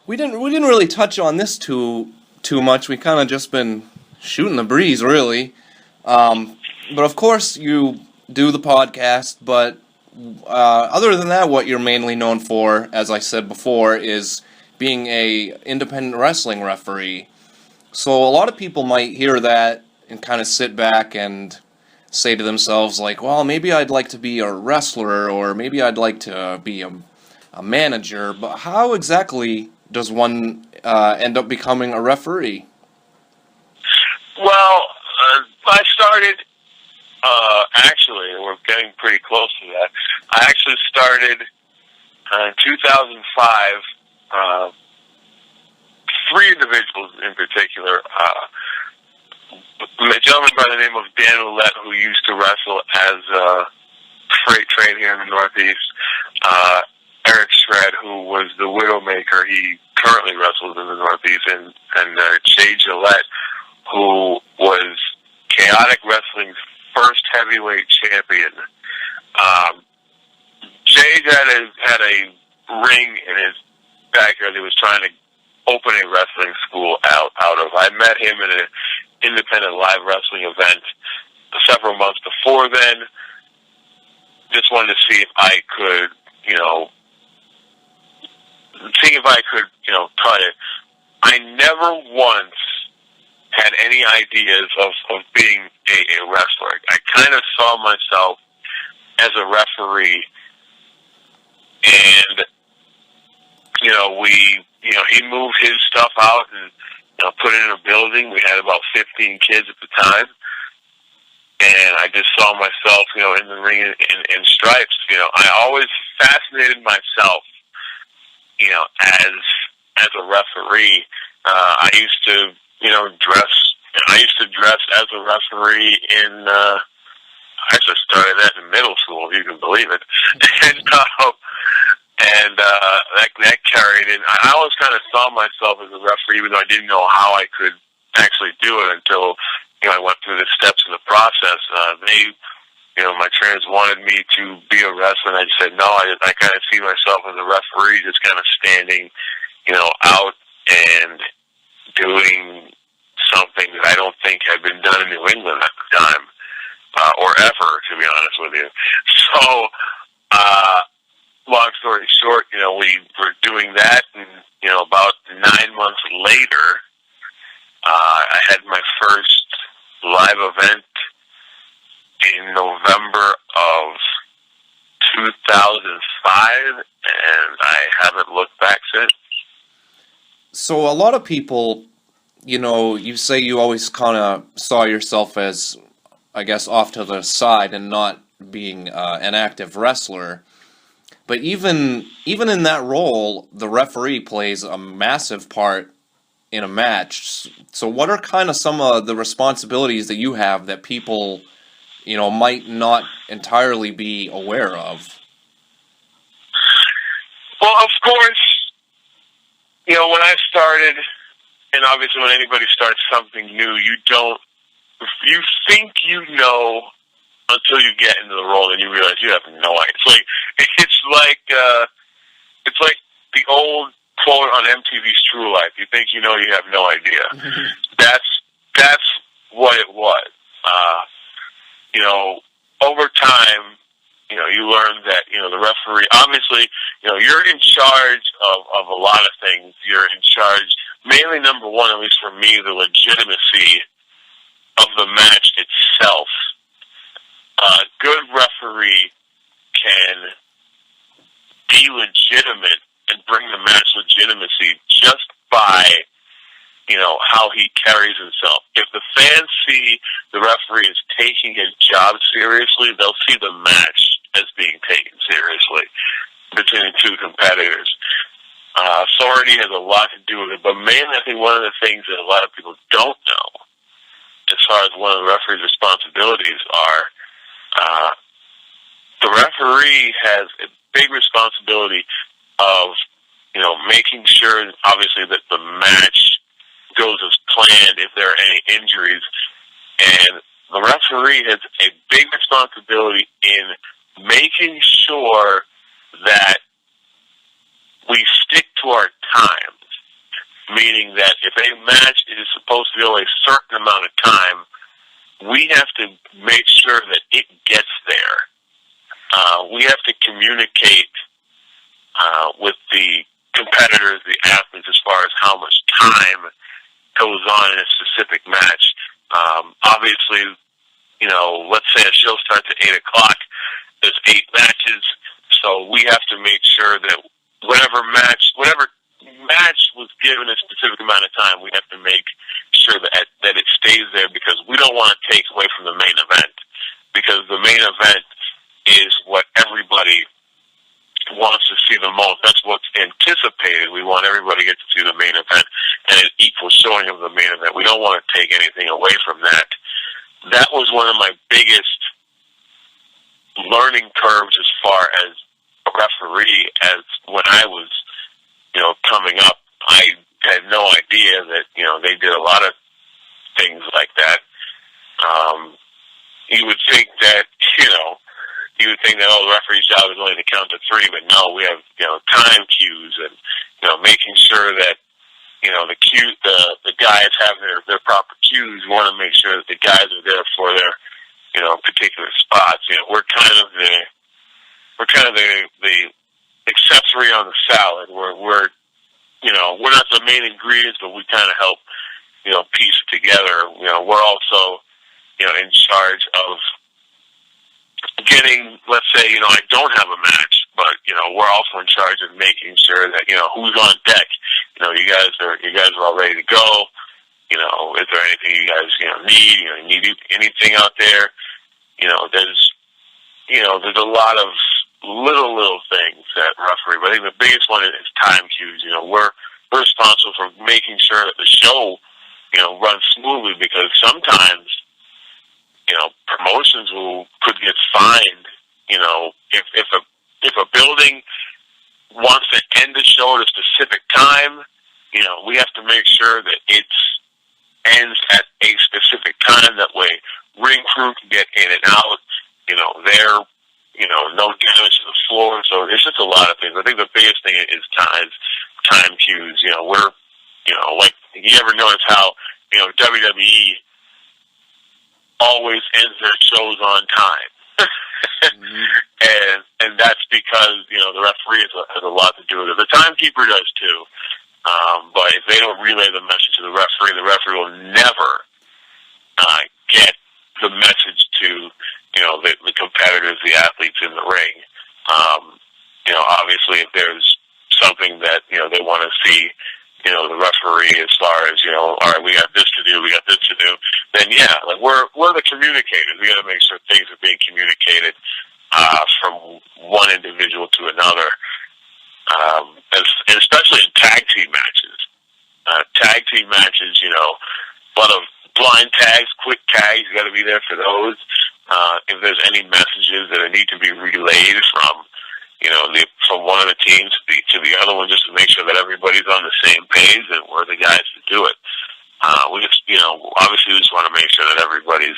We didn't really touch on this too much. We kind of just been shooting the breeze, really. But of course, you do the podcast. But other than that, what you're mainly known for, as I said before, is being a independent wrestling referee. So a lot of people might hear that and kind of sit back and say to themselves, like, well, maybe I'd like to be a wrestler, or maybe I'd like to be a manager. But how exactly does one end up becoming a referee? Well, I started, actually, we're getting pretty close to that. I actually started in 2005, 3 individuals in particular a gentleman by the name of Dan Ouellette, who used to wrestle as freight train here in the Northeast. Eric Shred, who was the Widowmaker, he currently wrestles in the Northeast, and Jay Gillette, who was Chaotic Wrestling's first heavyweight champion. Jay had a ring in his backyard. He was trying to open a wrestling school out of. I met him at an independent live wrestling event several months before then. Just wanted to see if I could, cut it. I never once had any ideas of being a wrestler. I kind of saw myself as a referee, and he moved his stuff out and put it in a building. We had about 15 kids at the time, and I just saw myself, in the ring in stripes. I always fascinated myself, as a referee. I used to, dress. I used to dress as a referee in. I actually started that in middle school, if you can believe it, and that carried in. I always kind of saw myself as a referee, even though I didn't know how I could actually do it until I went through the steps in the process. My trainers wanted me to be a wrestler, and I just said no. I kind of see myself as a referee, just kind of standing, out and doing something that I don't think had been done in New England at the time, or ever, to be honest with you. So, long story short, we were doing that, and about 9 months later, I had my first live event in November of 2005, and I haven't looked back since. So a lot of people, you say you always kind of saw yourself as, I guess, off to the side and not being an active wrestler. But even in that role, the referee plays a massive part in a match. So what are kind of some of the responsibilities that you have that people, might not entirely be aware of? Well, of course, when I started, and obviously when anybody starts something new, you think until you get into the role and you realize you have no idea. It's like the old quote on MTV's True Life. You think you have no idea. That's what it was. Over time, you learn that, the referee, obviously, you're in charge of a lot of things. You're in charge, mainly number one, at least for me, the legitimacy of the match itself. A good referee can be legitimate and bring the match legitimacy just by, how he carries himself. If the fans see the referee is taking his job seriously, they'll see the match as being taken seriously between the two competitors. Authority has a lot to do with it, but mainly I think one of the things that a lot of people don't know, as far as one of the referee's responsibilities are, the referee has a big responsibility of, making sure, obviously, that the match goes as planned if there are any injuries. And the referee has a big responsibility in making sure that we stick to our times. Meaning that if a match is supposed to go a certain amount of time, we have to make sure that it gets there. We have to communicate with the competitors, the athletes, as far as how much time goes on in a specific match. Obviously, let's say a show starts at 8 o'clock, there's 8 matches, so we have to make sure that whatever match was given a specific amount of time, we have to make sure that it stays there, because we don't want to take away from the main event, because the main event is what everybody wants to see the most. That's what's anticipated. We want everybody to get to see the main event and an equal showing of the main event. We don't want to take anything away from that. That was one of my biggest learning curves as far as a referee. As when I was, coming up, I had no idea that, they did a lot of things like that. You would think that, the referee's job is only to count to 3, but no, we have, time cues and, making sure that, the guys have their proper cues. We want to make sure that the guys are there for their, particular spots. We're kind of the accessory on the salad. We're not the main ingredients, but we kind of help, piece it together. We're also, in charge of getting, let's say, I don't have a match, but, we're also in charge of making sure that, who's on deck. You guys are all ready to go. Is there anything you guys, need anything out there? There's a lot of little things that referee, but I think the biggest one is time cues. We're responsible for making sure that the show, runs smoothly, because sometimes, promotions could get fined. If a building wants to end the show at a specific time, we have to make sure that it ends at a specific time. That way, ring crew can get in and out. No damage to the floor. So it's just a lot of things. I think the biggest thing is time cues. We're, like, you ever notice how, WWE always ends their shows on time. Mm-hmm. And that's because, the referee has a lot to do with it. The timekeeper does too. But if they don't relay the message to the referee will never get the message to, the competitors, the athletes in the ring. Obviously, if there's something that, they want to see, the referee as far as, all right, we got this to do, then yeah, like we're the communicators. We got to make sure things are being communicated from one individual to another, and especially in tag team matches. Tag team matches, a lot of blind tags, quick tags, you got to be there for those. If there's any messages that need to be relayed from, from one of the teams to the other one, just to make sure that everybody's on the same page, and we're the guys to do it. We just, obviously we just want to make sure that everybody's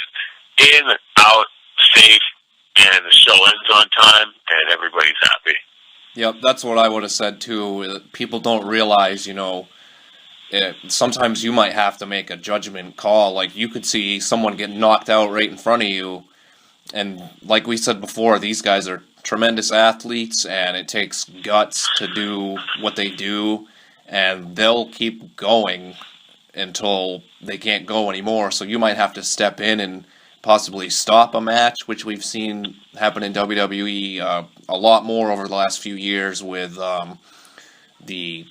in, out, safe, and the show ends on time, and everybody's happy. Yep, that's what I would have said too. People don't realize, sometimes you might have to make a judgment call. Like, you could see someone get knocked out right in front of you, and like we said before, these guys are tremendous athletes, and it takes guts to do what they do, and they'll keep going until they can't go anymore. So you might have to step in and possibly stop a match, which we've seen happen in WWE a lot more over the last few years with the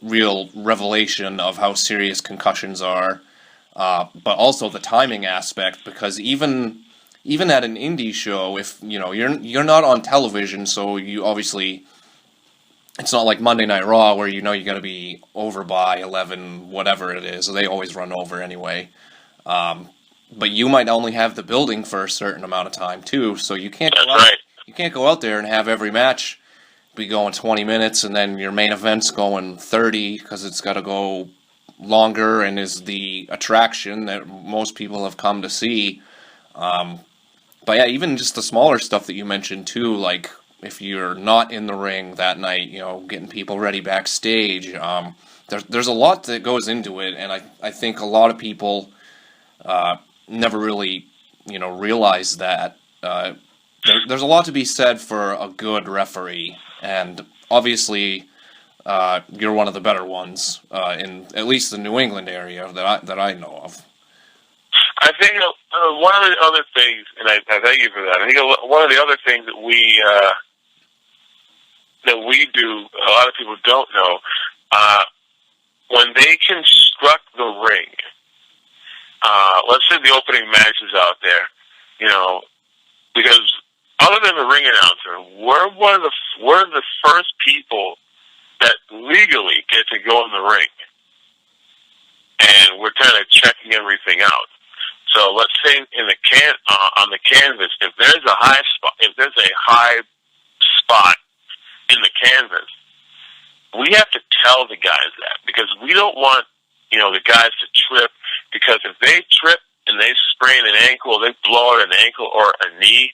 real revelation of how serious concussions are, but also the timing aspect, because even at an indie show, if you're not on television, so you obviously, it's not like Monday Night Raw where you got to be over by 11, whatever it is. They always run over anyway. But you might only have the building for a certain amount of time too, so you can't go out there and have every match be going 20 minutes and then your main event's going 30, because it's got to go longer and is the attraction that most people have come to see. But yeah, even just the smaller stuff that you mentioned too, like if you're not in the ring that night, getting people ready backstage. There's a lot that goes into it, and I think a lot of people never really realize that. There's a lot to be said for a good referee, and obviously you're one of the better ones in at least the New England area that I know of. I think one of the other things, and I thank you for that. I think one of the other things that we do, a lot of people don't know, when they construct the ring. Let's say the opening match is out there, because other than the ring announcer, we're the first people that legally get to go in the ring, and we're kind of checking everything out. So let's say in the on the canvas, if there's a high spot in the canvas, we have to tell the guys that, because we don't want, the guys to trip, because if they trip and they sprain an ankle, they blow out an ankle or a knee,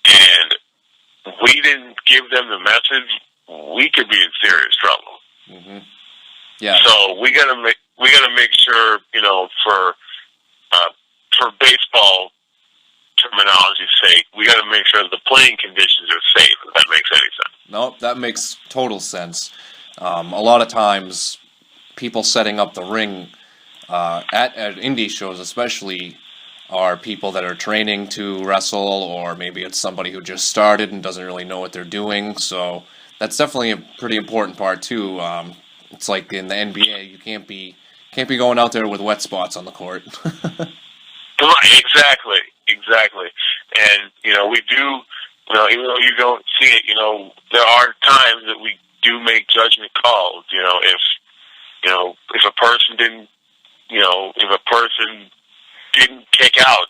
and we didn't give them the message, we could be in serious trouble. Mm-hmm. Yeah. So we gotta make sure, for baseball terminology's sake, we gotta make sure the playing conditions are safe, if that makes any sense. No, that makes total sense. A lot of times, people setting up the ring at indie shows especially are people that are training to wrestle, or maybe it's somebody who just started and doesn't really know what they're doing. So that's definitely a pretty important part too. It's like in the NBA, you can't be going out there with wet spots on the court. Right, exactly. And, we do, even though you don't see it, there are times that we do make judgment calls. If a person didn't kick out,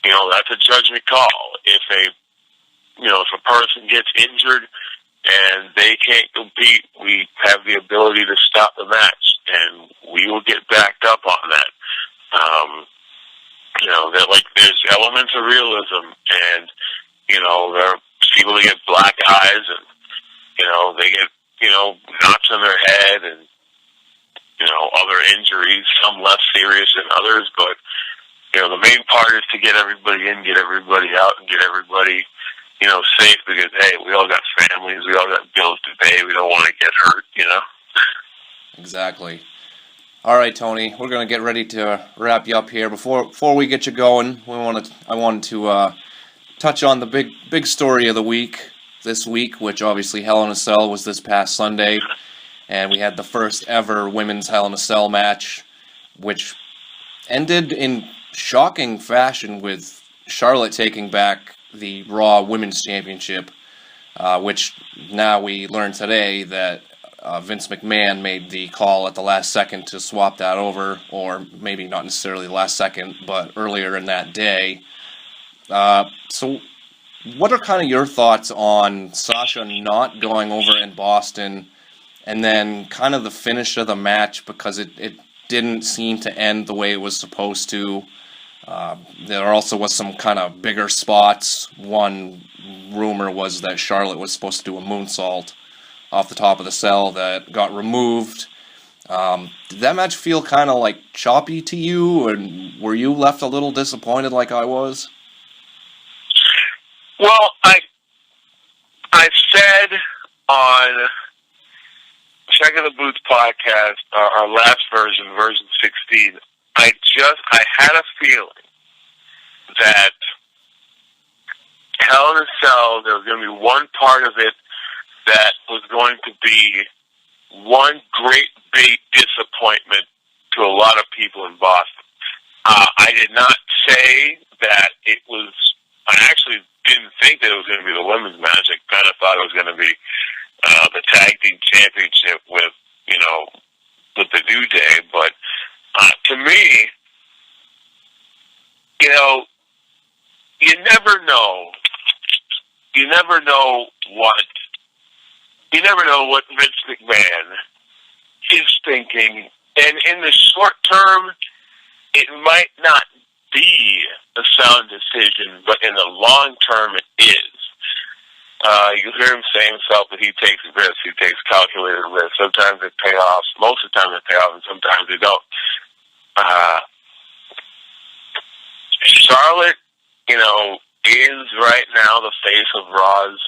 that's a judgment call. If a person gets injured and they can't compete, we have the ability to stop the match, and we will get backed up on that. That there's elements of realism, and there are people that get black eyes, and they get knocks on their head, and other injuries, some less serious than others, but the main part is to get everybody in, get everybody out, and get everybody safe, because hey, we all got families, we all got bills to pay, we don't want to get hurt. Exactly. All right, Tony, we're going to get ready to wrap you up here. Before we get you going, I wanted to touch on the big story of the week this week, which obviously Hell in a Cell was this past Sunday, and we had the first ever women's Hell in a Cell match, which ended in shocking fashion with Charlotte taking back the Raw Women's Championship, which now we learned today that Vince McMahon made the call at the last second to swap that over, or maybe not necessarily the last second, but earlier in that day. So what are kind of your thoughts on Sasha not going over in Boston, and then kind of the finish of the match, because it didn't seem to end the way it was supposed to? There also was some kind of bigger spots. One rumor was that Charlotte was supposed to do a moonsault off the top of the cell that got removed. Did that match feel kind of like choppy to you, and were you left a little disappointed like I was? Well, I said on Checkin The Boots Podcast, our last version 16, I had a feeling that Hell in a Cell, there was going to be one part of it that was going to be one great big disappointment to a lot of people in Boston. I did not say that it was, I actually didn't think that it was going to be the women's match. I kind of thought it was going to be the tag team championship with the New Day. But to me, you never know. You never know what Vince McMahon is thinking. And in the short term, it might not be a sound decision, but in the long term, it is. You hear him say himself that he takes risks, he takes calculated risks. Sometimes they pay off, most of the time they pay off, and sometimes they don't. Charlotte, is right now the face of Raw's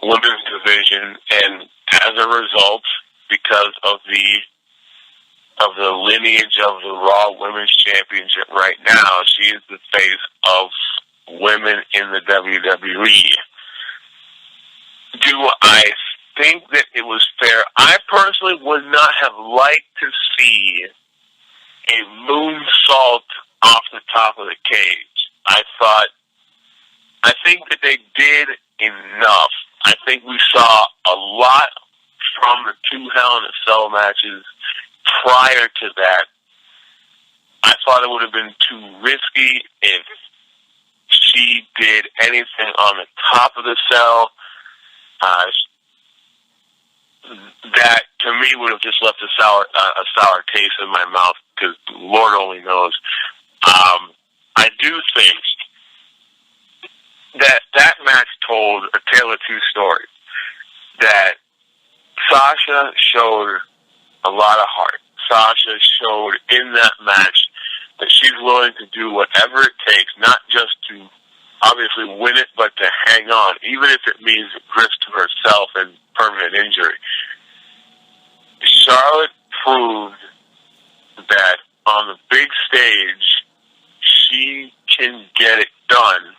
women's division, and as a result, because of the lineage of the Raw Women's Championship right now, she is the face of women in the WWE. Do I think that it was fair? I personally would not have liked to see a moonsault off the top of the cage. I thought I think that they did enough. I think we saw a lot from the 2 Hell in a Cell matches prior to that. I thought it would have been too risky if she did anything on the top of the cell. That, to me, would have just left a sour taste in my mouth, because Lord only knows. I do think that match told a tale of two stories. That Sasha showed a lot of heart. Sasha showed in that match that she's willing to do whatever it takes, not just to obviously win it, but to hang on, even if it means risk to herself and permanent injury. Charlotte proved that on the big stage, she can get it done.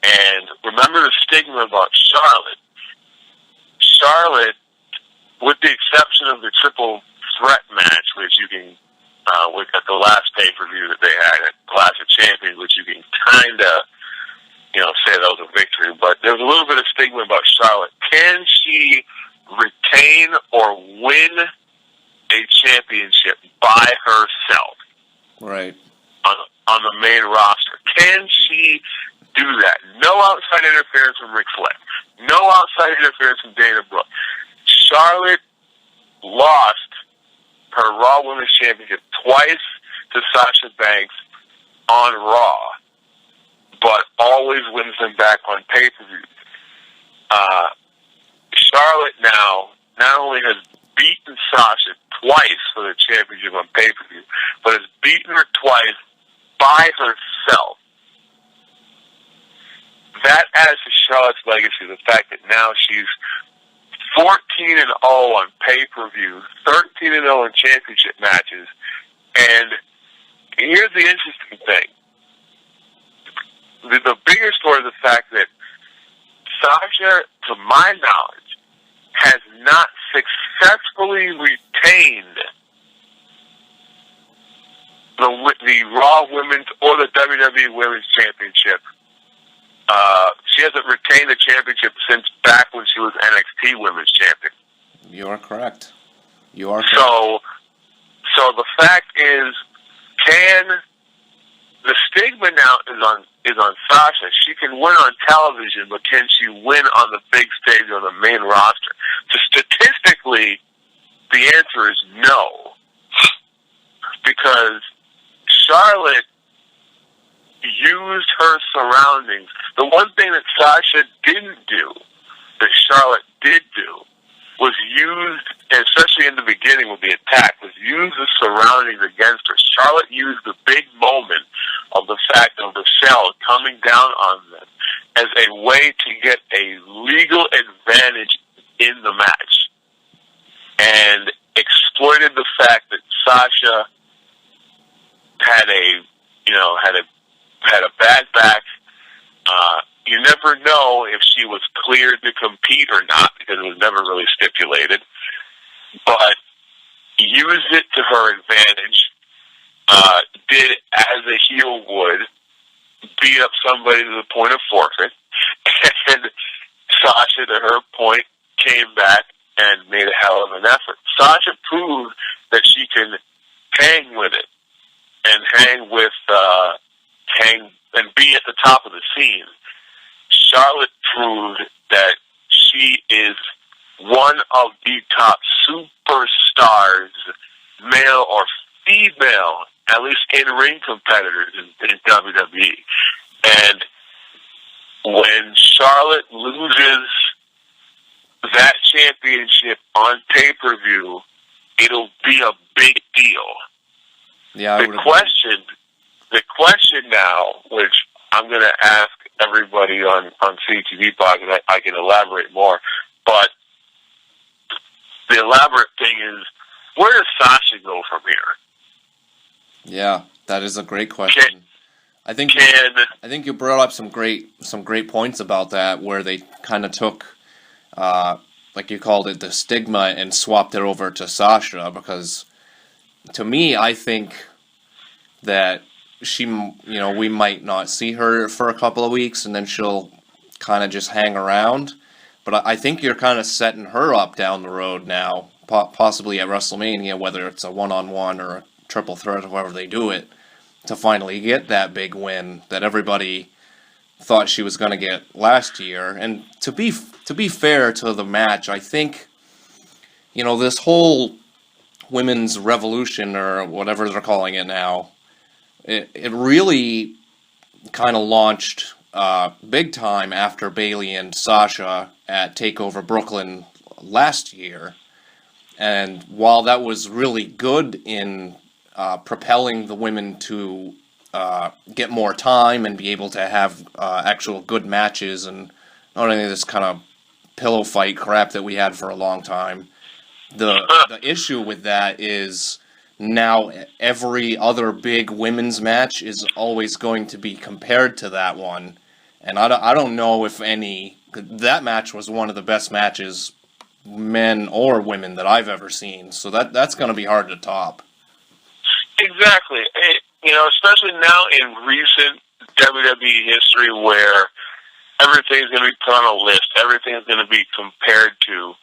And remember the stigma about Charlotte. Charlotte, with the exception of the triple threat match, which you can, at the last pay-per-view that they had at Clash of Champions, which you can kind of, say that was a victory, but there was a little bit of stigma about Charlotte. Can she retain or win a championship by herself? Right. On the main roster. Can she do that? No outside interference from Ric Flair. No outside interference from Dana Brooke. Charlotte lost her Raw Women's Championship twice to Sasha Banks on Raw, but always wins them back on pay-per-view. Charlotte now not only has beaten Sasha twice for the championship on pay-per-view, but has beaten her twice by herself. That adds to Charlotte's legacy, the fact that now she's 14-0 on pay-per-view, 13-0 in championship matches, and here's the interesting thing. The bigger story is the fact that Sasha, to my knowledge, has not successfully retained the Raw Women's or the WWE Women's Championship. She hasn't retained the championship since back when she was NXT Women's Champion. You are correct. You are correct. So the fact is, the stigma now is on Sasha. She can win on television, but can she win on the big stage on the main roster? So statistically, the answer is no. Because Charlotte used her surroundings. The one thing that Sasha didn't do, that Charlotte did do, was used, especially in the beginning with the attack, was use the surroundings against her. Charlotte used the big moment of the fact of the cell coming down on them as a way to get a legal advantage in the match, and exploited the fact that Sasha had a bad back. You never know if she was cleared to compete or not, because it was never really stipulated. But used it to her advantage, did as a heel would, beat up somebody to the point of forfeit, and Sasha, to her point, came back and made a hell of an effort. Sasha proved that she can hang with it, and and be at the top of the scene. Charlotte proved that she is one of the top superstars, male or female, at least in-ring competitors in WWE. And when Charlotte loses that championship on pay-per-view, it'll be a big deal. Yeah, The question now, which I'm going to ask everybody on CTV Podcast, I can elaborate more, but the elaborate thing is, where does Sasha go from here? Yeah, that is a great question. I think you brought up some great points about that, where they kind of took, like you called it, the stigma, and swapped it over to Sasha, because to me, I think that we might not see her for a couple of weeks, and then she'll kind of just hang around. But I think you're kind of setting her up down the road now, possibly at WrestleMania, whether it's a one-on-one or a triple threat, however they do it, to finally get that big win that everybody thought she was going to get last year. And to be fair to the match, I think, this whole women's revolution, or whatever they're calling it now, it really kind of launched big time after Bayley and Sasha at TakeOver Brooklyn last year. And while that was really good in propelling the women to get more time and be able to have actual good matches, and not only this kind of pillow fight crap that we had for a long time, the issue with that is now every other big women's match is always going to be compared to that one. And I don't know if that match was one of the best matches, men or women, that I've ever seen. So that's going to be hard to top. Exactly. Especially now in recent WWE history, where everything's going to be put on a list, everything's going to be compared to,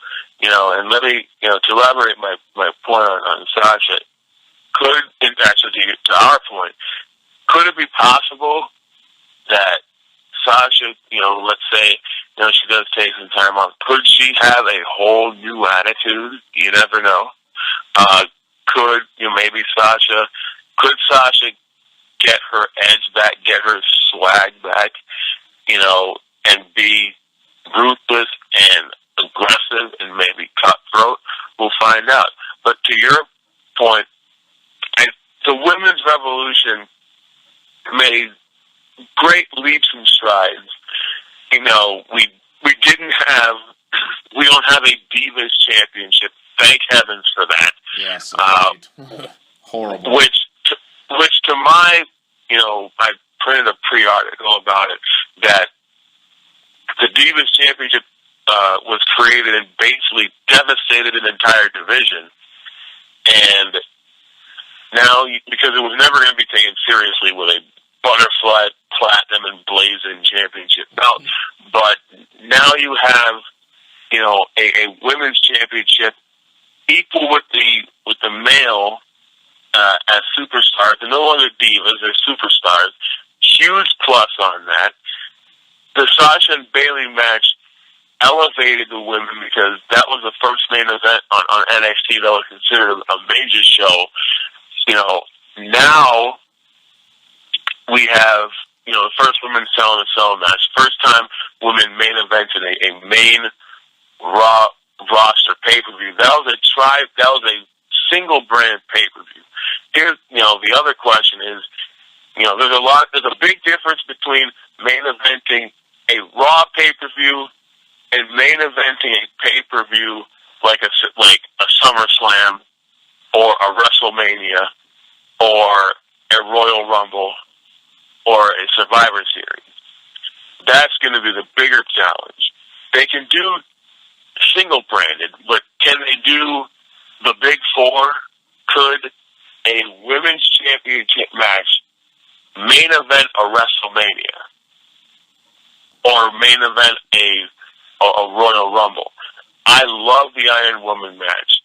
and let me, to elaborate my point on Sasha, to our point, could it be possible that Sasha, let's say, she does take some time off, could she have a whole new attitude? You never know. Maybe could Sasha get her edge back, get her swag back, and be ruthless and aggressive and maybe cutthroat? We'll find out. But to your point, the women's revolution made great leaps and strides. We don't have a Divas Championship. Thank heavens for that. Yes, horrible. Which to my, I printed a pre-article about it, that the Divas Championship was created and basically devastated an entire division. And now, because it was never going to be taken seriously with a butterfly, platinum, and blazing championship belt, but now you have, a women's championship equal with the male as superstars. They're no longer divas; they're superstars. Huge plus on that. The Sasha and Bayley match elevated the women because that was the first main event on NXT that was considered a major show. Now we have, the first women's Cell in a Cell match. First time women main evented a main Raw roster pay-per-view. That was a single brand pay-per-view. Here's, the other question is, there's a big difference between main eventing a Raw pay-per-view and main eventing a pay-per-view like a SummerSlam or a WrestleMania or a Royal Rumble or a Survivor Series. That's going to be the bigger challenge. They can do single-branded, but can they do the Big Four? Could a women's championship match main event a WrestleMania or main event a Royal Rumble? I love the Iron Woman match.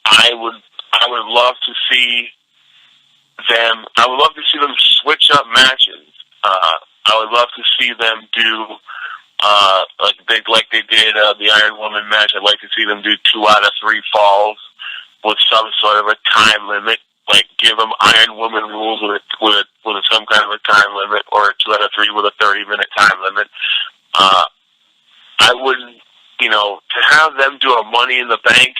I would love to see them. I would love to see them switch up matches. I would love to see them do like they did the Iron Woman match. I'd like to see them do 2 out of 3 falls with some sort of a time limit. Like give them Iron Woman rules with some kind of a time limit, or 2 out of 3 with a 30-minute time limit. I wouldn't, to have them do a Money in the Bank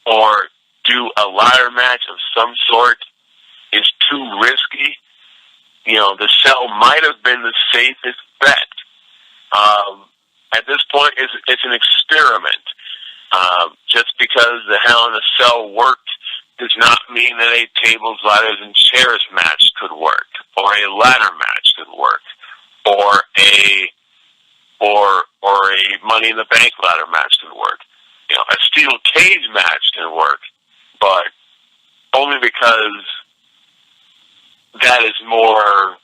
or do a ladder match of some sort is too risky. The Cell might have been the safest bet. At this point, it's an experiment. Just because the Hell in a Cell worked does not mean that a tables, ladders, and chairs match could work, or a ladder match could work, or a Money in the Bank ladder match could work. A steel cage match can work, but only because that is more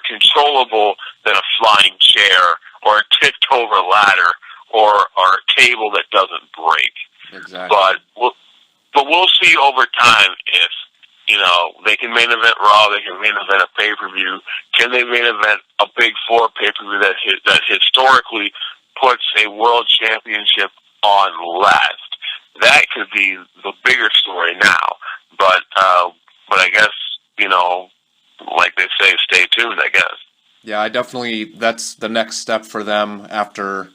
controllable than a flying chair or a tipped over ladder or a table that doesn't break. Exactly. But we'll see over time if, they can main event Raw, they can main event a pay-per-view. Can they main event a Big Four pay-per-view that historically puts a world championship on last? That could be the bigger story now. But I guess, like they say, stay tuned, I guess. Yeah, that's the next step for them after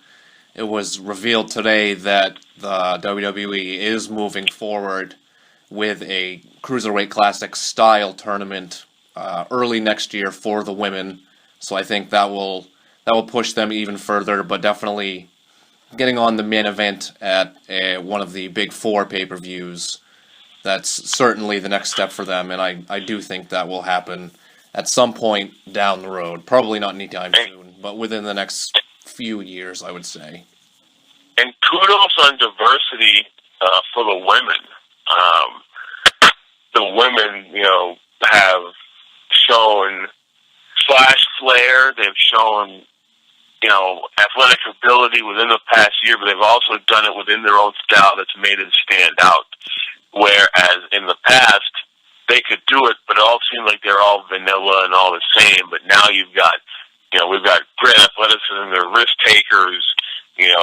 it was revealed today that the WWE is moving forward with a Cruiserweight Classic style tournament early next year for the women. So I think that will push them even further, but definitely getting on the main event at one of the Big Four pay-per-views, that's certainly the next step for them, and I do think that will happen at some point down the road. Probably not anytime soon, but within the next few years, I would say. And kudos on diversity for the women. The women, have shown Slash flair. They've shown, athletic ability within the past year, but they've also done it within their own style that's made it stand out. Whereas in the past, they could do it, but it all seemed like they're all vanilla and all the same. But now we've got great athleticism, they're risk takers, they're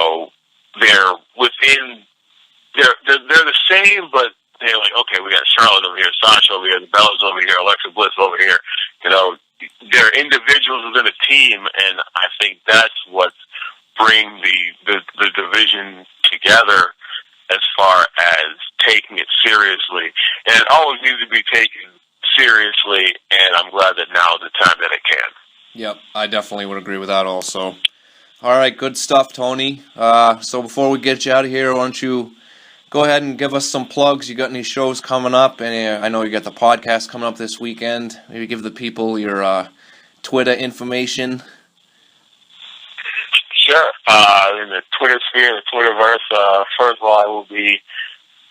the same, but they're like, okay, we got Charlotte over here, Sasha over here, the Bellas over here, Alexa Bliss over here. They're individuals within a team, and I think that's what bring the division together as far as taking it seriously. And it always needs to be taken seriously, and I'm glad that now is the time that it can. Yep, I definitely would agree with that also. All right, good stuff, Tony. So before we get you out of here, why don't you go ahead and give us some plugs. You got any shows coming up? And I know you got the podcast coming up this weekend. Maybe give the people your Twitter information. Sure. In the Twitter sphere, the Twitterverse, first of all, I will be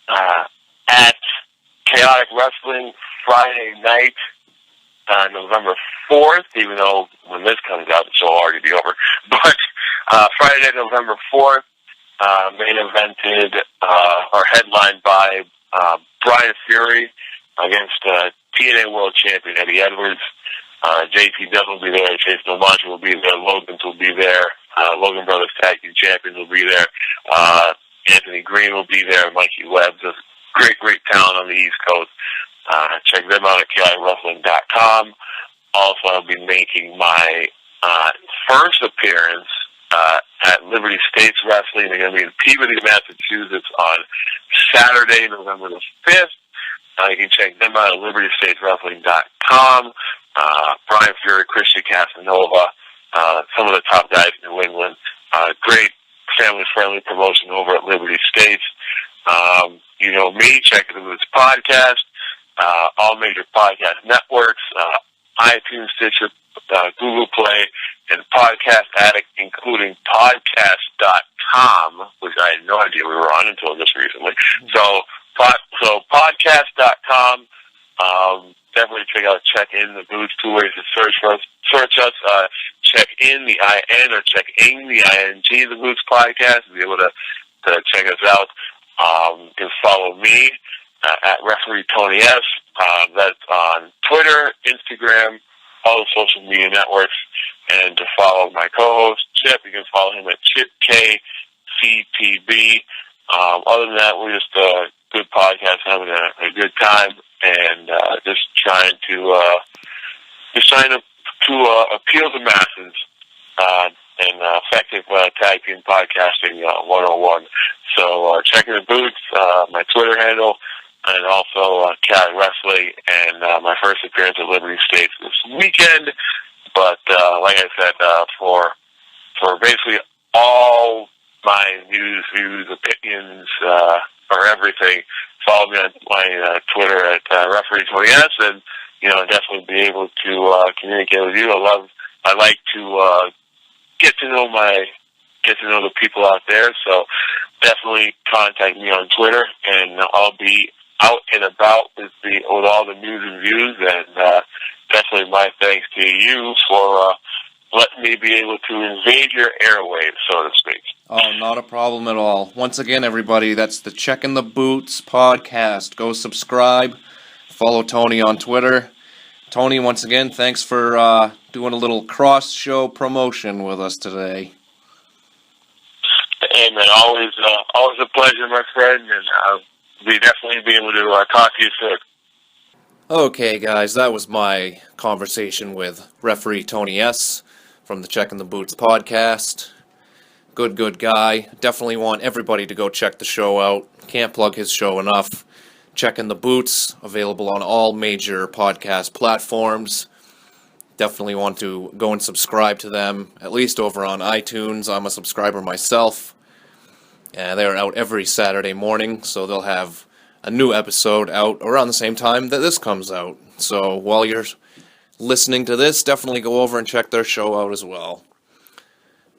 at Chaotic Wrestling Friday night, November 4th, even though when this comes out, the show will already be over. But Friday night, November 4th, main evented or headlined by Brian Fury against TNA World Champion Eddie Edwards. JP Dunn will be there. Chase Nomachi will be there. Logan's will be there. Logan Brothers Tag Team Champions will be there. Anthony Green will be there. Mikey Webb. Just great talent on the East Coast. Check them out at KIWrestling.com. Also, I'll be making my first appearance at Liberty States Wrestling. They're going to be in Peabody, Massachusetts on Saturday, November the 5th. You can check them out at LibertyStatesWrestling.com. Brian Fury, Christian Casanova, some of the top guys in New England. Great family-friendly promotion over at Liberty States. You know me, Checkin The Boots Podcast, all major podcast networks, iTunes, Stitcher, Google Play, and Podcast Addict, including podcast.com, which I had no idea we were on until just recently. So podcast.com, definitely check out Checkin The Boots, two ways to search us. Check in the IN or check in the ING, The Boots Podcast, to be able to check us out. You can follow me at Referee Tony S. That's on Twitter, Instagram, all the social media networks. And to follow my co-host, Chip, you can follow him at ChipKCTB. Other than that, we're just a good podcast, having a good time, and just trying to appeal to masses and effective tag team podcasting 101. So Checkin The Boots, my Twitter handle, and also Cat Wrestling, and my first appearance at Liberty States this weekend. But like I said, for basically all my news, views, opinions, or everything, follow me on my Twitter at Referee Tony S, and definitely be able to communicate with you. I like to get to know the people out there. So definitely contact me on Twitter, and I'll be out and about with all the news and views, and definitely my thanks to you for letting me be able to invade your airwaves, so to speak. Oh, not a problem at all. Once again, everybody, that's the Checkin The Boots Podcast. Go subscribe. Follow Tony on Twitter. Tony, once again, thanks for doing a little cross-show promotion with us today. Hey, man, always a pleasure, my friend, and we definitely be able to talk to you soon. Okay, guys, that was my conversation with referee Tony S. from the Checkin The Boots Podcast. Good guy. Definitely want everybody to go check the show out. Can't plug his show enough. Checkin The Boots, available on all major podcast platforms. Definitely want to go and subscribe to them, at least over on iTunes. I'm a subscriber myself. They're out every Saturday morning, so they'll have a new episode out around the same time that this comes out. So while you're listening to this, definitely go over and check their show out as well.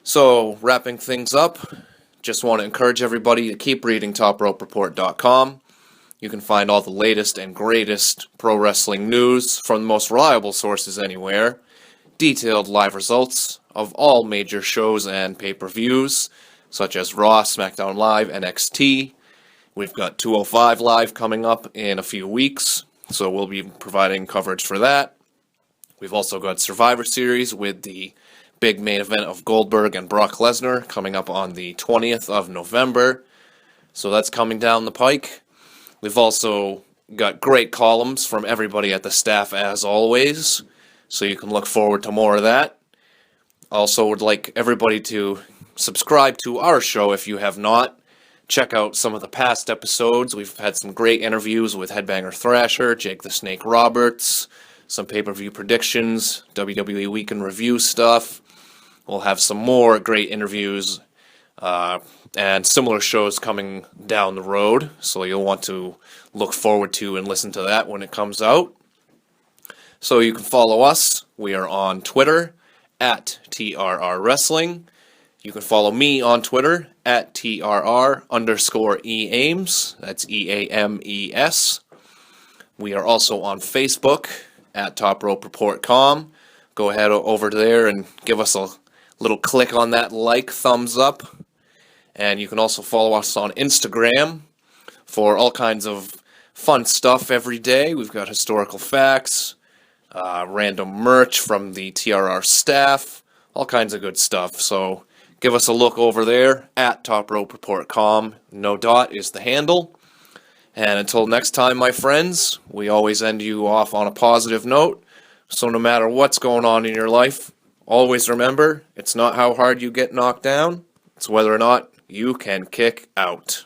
So, wrapping things up, just want to encourage everybody to keep reading TopRopeReport.com. You can find all the latest and greatest pro wrestling news from the most reliable sources anywhere, detailed live results of all major shows and pay-per-views, such as Raw, SmackDown Live, NXT. We've got 205 Live coming up in a few weeks, so we'll be providing coverage for that. We've also got Survivor Series with the big main event of Goldberg and Brock Lesnar coming up on the 20th of November. So that's coming down the pike. We've also got great columns from everybody at the staff as always, so you can look forward to more of that. Also would like everybody to subscribe to our show if you have not. Check out some of the past episodes. We've had some great interviews with Headbanger Thrasher, Jake the Snake Roberts, some pay-per-view predictions, WWE Week in Review stuff. We'll have some more great interviews and similar shows coming down the road, so you'll want to look forward to and listen to that when it comes out. So you can follow us. We are on Twitter at TRR Wrestling. You can follow me on Twitter at TRR_EAmes. That's EAMES. We are also on Facebook at TopRopeReport.com. Go ahead over there and give us a little click on that like, thumbs up. And you can also follow us on Instagram for all kinds of fun stuff every day. We've got historical facts, random merch from the TRR staff, all kinds of good stuff. So give us a look over there at TopRopeReport.com. No dot is the handle. And until next time, my friends, we always end you off on a positive note. So no matter what's going on in your life, always remember, it's not how hard you get knocked down, it's whether or not you can kick out.